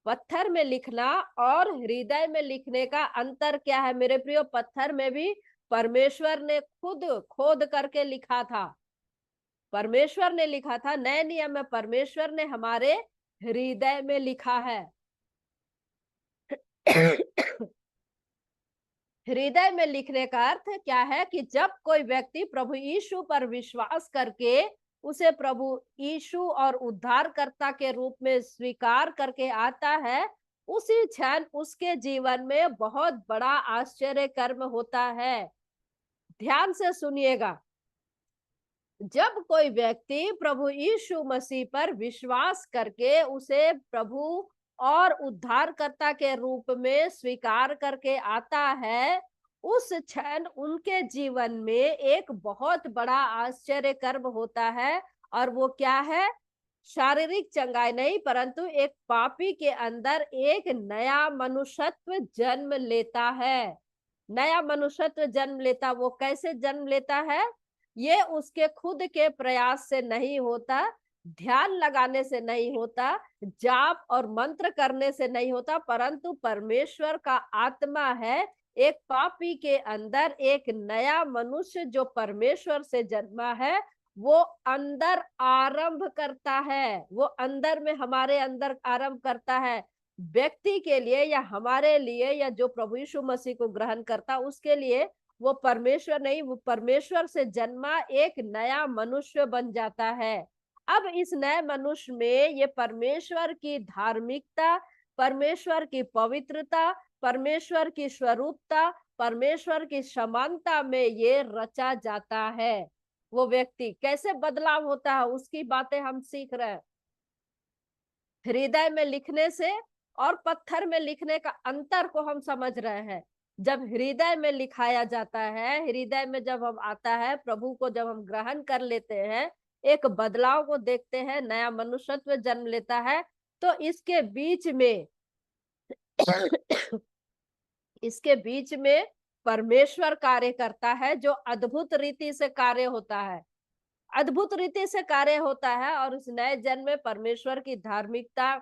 S1: पत्थर में लिखना और हृदय में लिखने का अंतर क्या है मेरे प्रियो? पत्थर में भी परमेश्वर ने खुद खोद करके लिखा था, परमेश्वर ने लिखा था। नए नियम में परमेश्वर ने हमारे हृदय में लिखा है। हृदय में लिखने का अर्थ क्या है कि जब कोई व्यक्ति प्रभु यीशु पर विश्वास करके उसे प्रभु यीशु और उद्धारकर्ता के रूप में स्वीकार करके आता है, उसी क्षण उसके जीवन में बहुत बड़ा आश्चर्य कर्म होता है। ध्यान से सुनिएगा। जब कोई व्यक्ति प्रभु यीशु मसीह पर विश्वास करके उसे प्रभु और उद्धारकर्ता के रूप में स्वीकार करके आता है, उस क्षण उनके जीवन में एक बहुत बड़ा आश्चर्य कर्म होता है। और वो क्या है? शारीरिक चंगाई नहीं, परंतु एक पापी के अंदर एक नया मनुष्यत्व जन्म लेता है। नया मनुष्यत्व जन्म लेता। वो कैसे जन्म लेता है? ये उसके खुद के प्रयास से नहीं होता, ध्यान लगाने से नहीं होता, जाप और मंत्र करने से नहीं होता, परंतु परमेश्वर का आत्मा है एक पापी के अंदर, एक नया मनुष्य जो परमेश्वर से जन्मा है, वो अंदर आरंभ करता है। वो अंदर में हमारे अंदर आरंभ करता है। व्यक्ति के लिए या हमारे लिए या जो प्रभु यीशु मसीह को ग्रहण करता उसके लिए वो परमेश्वर नहीं, वो परमेश्वर से जन्मा एक नया मनुष्य बन जाता है। अब इस नए मनुष्य में ये परमेश्वर की धार्मिकता, परमेश्वर की पवित्रता, परमेश्वर की स्वरूपता, परमेश्वर की समानता में ये रचा जाता है। वो व्यक्ति कैसे बदलाव होता है उसकी बातें हम सीख रहे हैं। हृदय में लिखने से और पत्थर में लिखने का अंतर को हम समझ रहे हैं। जब हृदय में लिखाया जाता है, हृदय में जब हम आता है, प्रभु को जब हम ग्रहण कर लेते हैं, एक बदलाव को देखते हैं, नया मनुष्यत्व जन्म लेता है, तो इसके बीच में इसके बीच में परमेश्वर कार्य करता है, जो अद्भुत रीति से कार्य होता है। अद्भुत रीति से कार्य होता है। और उस नए जन्म में परमेश्वर की धार्मिकता,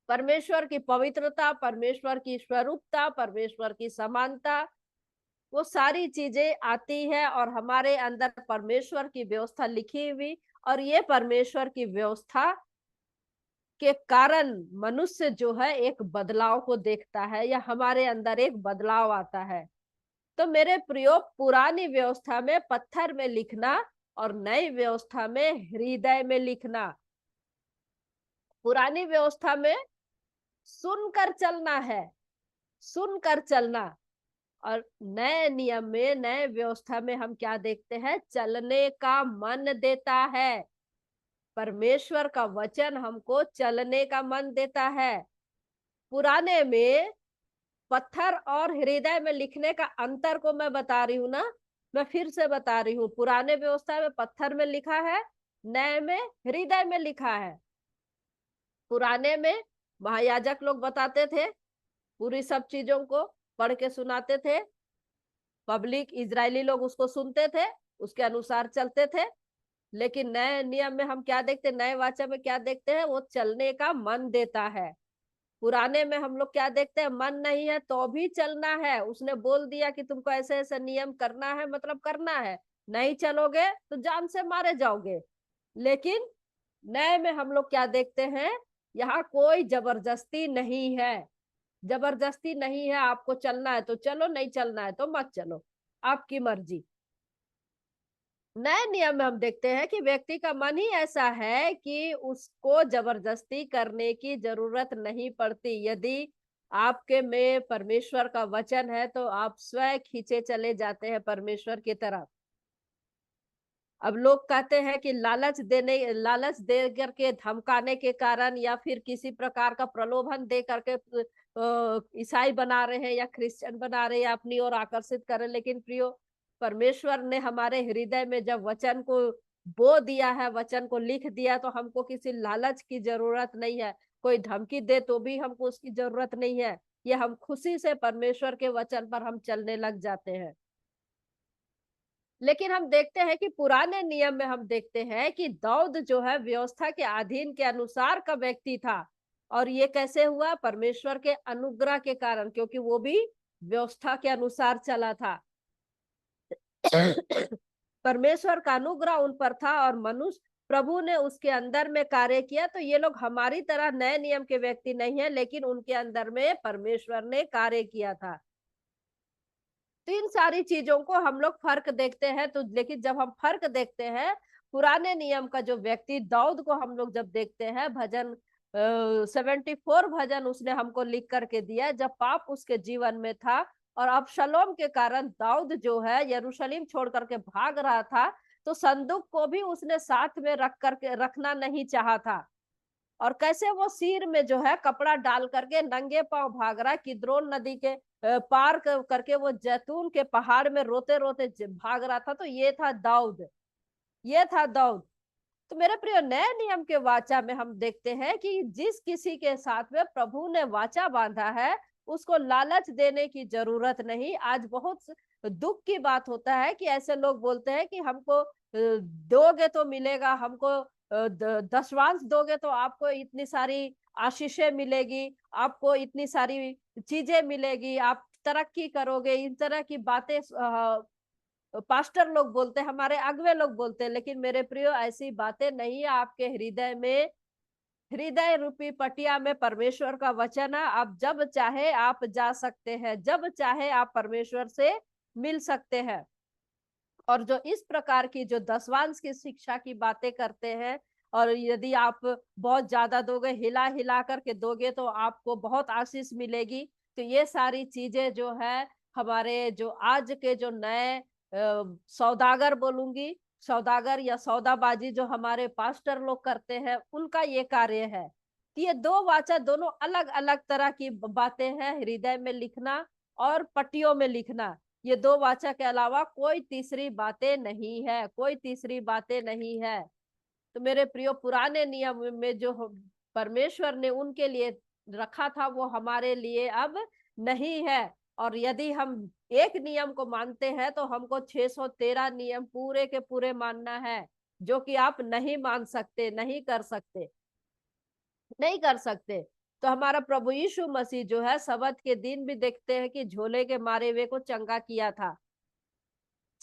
S1: परमेश्वर की पवित्रता, परमेश्वर की स्वरूपता, परमेश्वर की समानता, वो सारी चीजें आती है और हमारे अंदर परमेश्वर की व्यवस्था लिखी हुई। और ये परमेश्वर की व्यवस्था के कारण मनुष्य जो है एक बदलाव को देखता है या हमारे अंदर एक बदलाव आता है। तो मेरे प्रियो, पुरानी व्यवस्था में पत्थर में लिखना और नई व्यवस्था में हृदय में लिखना। पुरानी व्यवस्था में सुनकर चलना है, सुनकर चलना। और नए नियम में, नए व्यवस्था में हम क्या देखते हैं? चलने का मन देता है। परमेश्वर का वचन हमको चलने का मन देता है। पुराने में पत्थर और हृदय में लिखने का अंतर को मैं बता रही हूँ ना, मैं फिर से बता रही हूँ। पुराने व्यवस्था में पत्थर में लिखा है, नए में हृदय में लिखा है। पुराने में महायाजक लोग बताते थे, पूरी सब चीजों को पढ़ के सुनाते थे। पब्लिक इजरायली लोग उसको सुनते थे, उसके अनुसार चलते थे। लेकिन नए नियम में हम क्या देखते हैं, नए वाचा में क्या देखते हैं, वो चलने का मन देता है। पुराने में हम लोग क्या देखते हैं, मन नहीं है तो भी चलना है, उसने बोल दिया कि तुमको ऐसे ऐसे नियम करना है, मतलब करना है, नहीं चलोगे तो जान से मारे जाओगे। लेकिन नए में हम लोग क्या देखते हैं, यहाँ कोई जबरदस्ती नहीं है। जबरदस्ती नहीं है, आपको चलना है तो चलो, नहीं चलना है तो मत चलो, आपकी मर्जी। नए नियम में हम देखते हैं कि व्यक्ति का मन ही ऐसा है कि उसको जबरदस्ती करने की जरूरत नहीं पड़ती। यदि आपके में परमेश्वर का वचन है तो आप स्वयं खींचे चले जाते हैं परमेश्वर की तरफ। अब लोग कहते हैं कि लालच दे करके धमकाने के कारण या फिर किसी प्रकार का प्रलोभन दे करके ईसाई बना रहे हैं या क्रिश्चियन बना रहे हैं या अपनी ओर आकर्षित कर रहे हैं। लेकिन प्रियो, परमेश्वर ने हमारे हृदय में जब वचन को बो दिया है, वचन को लिख दिया, तो हमको किसी लालच की जरूरत नहीं है। कोई धमकी दे तो भी हमको उसकी जरूरत नहीं है। ये हम खुशी से परमेश्वर के वचन पर हम चलने लग जाते हैं। लेकिन हम देखते हैं कि पुराने नियम में हम देखते हैं कि दाऊद जो है व्यवस्था के अधीन के अनुसार का व्यक्ति था। और ये कैसे हुआ, परमेश्वर के अनुग्रह के कारण, क्योंकि वो भी व्यवस्था के अनुसार चला था। परमेश्वर का अनुग्रह उन पर था और मनुष्य प्रभु ने उसके अंदर में कार्य किया। तो ये लोग हमारी तरह नए नियम के व्यक्ति नहीं है, लेकिन उनके अंदर में परमेश्वर ने कार्य किया था। तो इन सारी चीजों को हम लोग फर्क देखते हैं। तो लेकिन जब हम फर्क देखते हैं, पुराने नियम का जो व्यक्ति दाऊद को हम लोग जब देखते हैं, भजन 74 भजन उसने हमको लिख करके दिया, जब पाप उसके जीवन में था और अबशलोम के कारण दाऊद जो है यरूशलेम छोड़ करके भाग रहा था, तो संदूक को भी उसने साथ में रख करके रखना नहीं चाहा था। और कैसे वो सिर में जो है कपड़ा डाल करके नंगे पांव भाग रहा है, किद्रोन नदी के पार करके वो जैतून के पहाड़ में रोते रोते भाग रहा था। तो ये था दाऊद, ये था दाऊद। तो मेरे प्रिय, नए नियम के वाचा में हम देखते हैं कि जिस किसी के साथ में प्रभु ने वाचा बांधा है, उसको लालच देने की जरूरत नहीं। आज बहुत दुख की बात होता है कि ऐसे लोग बोलते हैं कि हमको दोगे तो मिलेगा, हमको दशवांश दोगे तो आपको इतनी सारी आशीषें मिलेगी, आपको इतनी सारी चीजें मिलेगी, आप तरक्की करोगे। इन तरह की बातें पास्टर लोग बोलते हैं, हमारे अगुवे लोग बोलते हैं। लेकिन मेरे प्रियो, ऐसी बातें नहीं है। आपके हृदय में, हृदय रूपी पटिया में परमेश्वर का वचन है। आप जब चाहे आप जा सकते हैं, जब चाहे आप परमेश्वर से मिल सकते हैं। और जो इस प्रकार की जो दशवांश की शिक्षा की बातें करते हैं, और यदि आप बहुत ज्यादा दोगे, हिला हिला करके दोगे तो आपको बहुत आशीष मिलेगी, तो ये सारी चीजें जो है हमारे जो आज के जो नए सौदागर बोलूंगी, सौदागर या सौदाबाजी जो हमारे पास्टर लोग करते हैं, उनका ये कार्य है। ये दो वाचा दोनों अलग अलग तरह की बातें हैं, हृदय में लिखना और पट्टियों में लिखना। ये दो वाचा के अलावा कोई तीसरी बातें नहीं है, कोई तीसरी बातें नहीं है। तो मेरे प्रियो, पुराने नियम में जो परमेश्वर ने उनके लिए रखा था, वो हमारे लिए अब नहीं है। और यदि हम एक नियम को मानते हैं तो हमको 613 नियम पूरे के पूरे मानना है, जो कि आप नहीं मान सकते, नहीं कर सकते, नहीं कर सकते। तो हमारा प्रभु यीशु मसीह जो है सबत के दिन भी देखते हैं कि झोले के मारे हुए को चंगा किया था,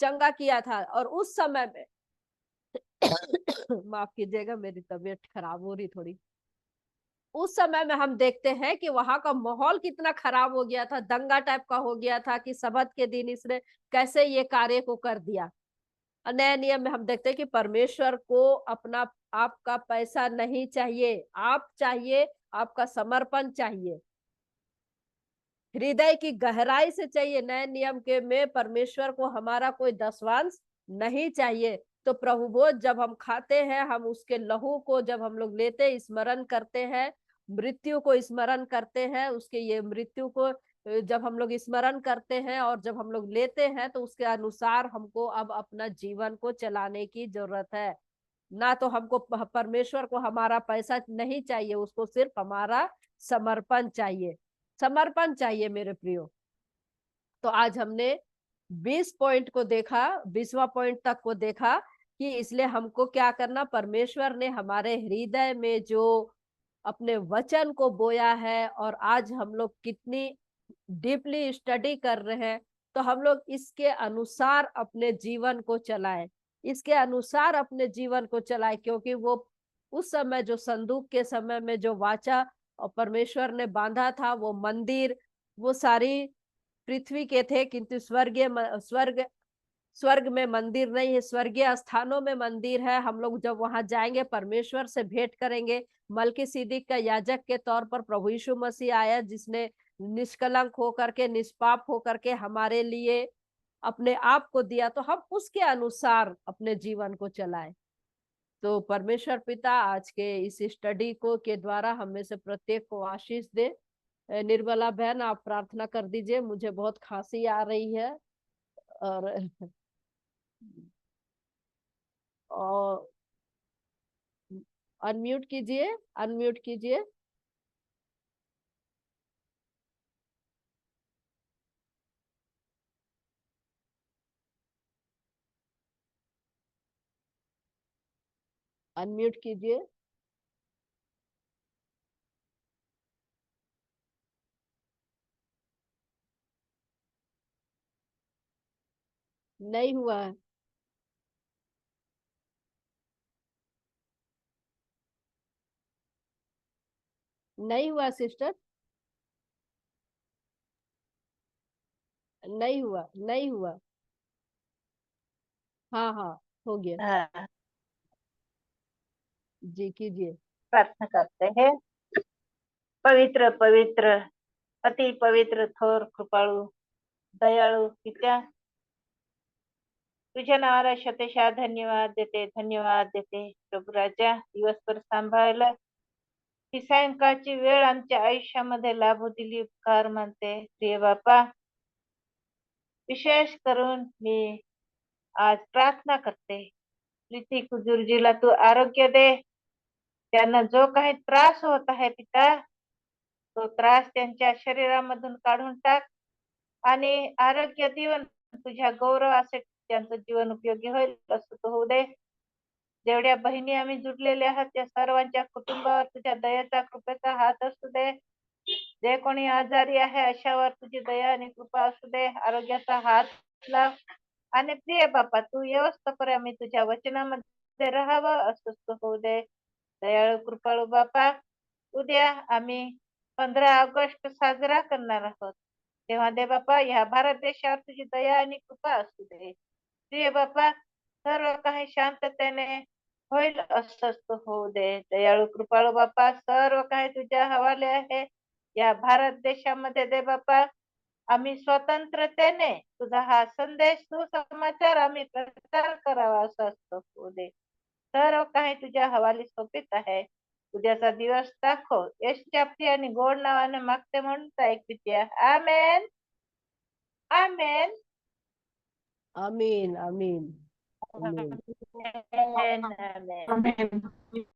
S1: चंगा किया था। और उस समय में माफ कीजिएगा, मेरी तबीयत खराब हो रही थोड़ी। उस समय में हम देखते हैं कि वहां का माहौल कितना खराब हो गया था, दंगा टाइप का हो गया था कि सबत के दिन इसने कैसे ये कार्य को कर दिया। और नए नियम में हम देखते हैं कि परमेश्वर को अपना आपका पैसा नहीं चाहिए, आप चाहिए, आपका समर्पण चाहिए, हृदय की गहराई से चाहिए। नए नियम के में परमेश्वर को हमारा कोई दशवांश नहीं चाहिए। तो प्रभु भोज जब हम खाते हैं, हम उसके लहू को जब हम लोग लेते, स्मरण करते हैं, मृत्यु को स्मरण करते हैं, उसके ये मृत्यु को जब हम लोग स्मरण करते हैं और जब हम लोग लेते हैं, तो उसके अनुसार हमको अब अपना जीवन को चलाने की जरूरत है। ना तो हमको परमेश्वर को हमारा पैसा नहीं चाहिए, उसको सिर्फ हमारा समर्पण चाहिए, समर्पण चाहिए मेरे प्रियो। तो आज हमने 20 पॉइंट को देखा, 20वां पॉइंट तक को देखा कि इसलिए हमको क्या करना, परमेश्वर ने हमारे हृदय में जो अपने वचन को बोया है और आज हम लोग कितनी डीपली स्टडी कर रहे हैं, तो हम लोग इसके अनुसार अपने जीवन को चलाएं, इसके अनुसार अपने जीवन को चलाएं, क्योंकि वो उस समय जो संदूक के समय में जो वाचा और परमेश्वर ने बांधा था, वो मंदिर, वो सारी पृथ्वी के थे, किंतु स्वर्ग में मंदिर नहीं है, स्वर्गीय स्थानों में मंदिर है। हम लोग जब वहां जाएंगे परमेश्वर से भेंट करेंगे। मलकीसिदक का याजक के तौर पर प्रभु यीशु मसीह आया, जिसने निष्कलंक होकर के, निष्पाप होकर के हमारे लिए अपने आप को दिया, तो हम उसके अनुसार अपने जीवन को चलाएं। तो परमेश्वर पिता आज के इस स्टडी को के द्वारा हमें से प्रत्येक को आशीष दे। निर्मला बहन, आप प्रार्थना कर दीजिए, मुझे बहुत खांसी आ रही है। और और अनम्यूट कीजिए, अनम्यूट कीजिए। अनम्यूट कीजिए। नहीं हुआ है। नहीं हुआ सिस्टर, नहीं हुआ, नहीं हुआ। हाँ हाँ, हो गया।
S3: हाँ,
S1: जी कीजिए।
S3: प्रार्थना करते हैं। पवित्र पवित्र अति पवित्र थोर कृपाळू दयाळू पित्या, तुझ्या नावाला शतशः धन्यवाद देते प्रभू राजा, दिवसभर सांभाळलं, ही सायंकाळची वेळ आमच्या आयुष्यामध्ये लाभू दिली, उपकार मानते प्रिय बापा। विशेष करून मी आज प्रार्थना करते, प्रीती कुजुरजीला तू आरोग्य दे, त्यांना जो काही त्रास होत आहे पिता, तो त्रास त्यांच्या शरीरामधून काढून टाक आणि आरोग्य देऊन तुझ्या गौरवासाठी त्यांचं जीवन उपयोगी होईल असं तो होऊ दे। जेवढ्या बहिणी आम्ही जुडलेल्या आहात त्या सर्वांच्या कुटुंबावर तुझ्या दयेचा कृपेचा हात असू दे। जे कोणी आजारी आहे अशावर तुझी दया आणि कृपा असू दे, आरोग्याचा हात लाव। आणि प्रिय बापा, तू व्यवस्थापर आम्ही तुझ्या वचनामध्ये राहावं असं होऊ दे। दयाळू कृपाळू बापा, उद्या आम्ही 15 ऑगस्ट साजरा करणार आहोत, तेव्हा दे बापा या भारत देशावर तुझी दया आणि कृपा असू दे। प्रिय बापा, सर्व काही शांततेने होईल असं होऊ दे। दयाळू कृपाळू बापा, सर्व काही तुझ्या हवाले आहे। या भारत देशामध्ये दे बापा, आम्ही स्वतंत्रतेने तुझा हा संदेश, सुसमाचार आम्ही प्रचार करावा असं होऊ दे। सर्व काही तुझ्या हवाली सोपित आहे। उद्याचा दिवस दाखव, यशच्या प्रिय आणि गोड नावाने मागते म्हणून ऐक पित्या, आमेन आमेन
S1: आमीन आमीन आमीन।
S3: आमेन आमेन।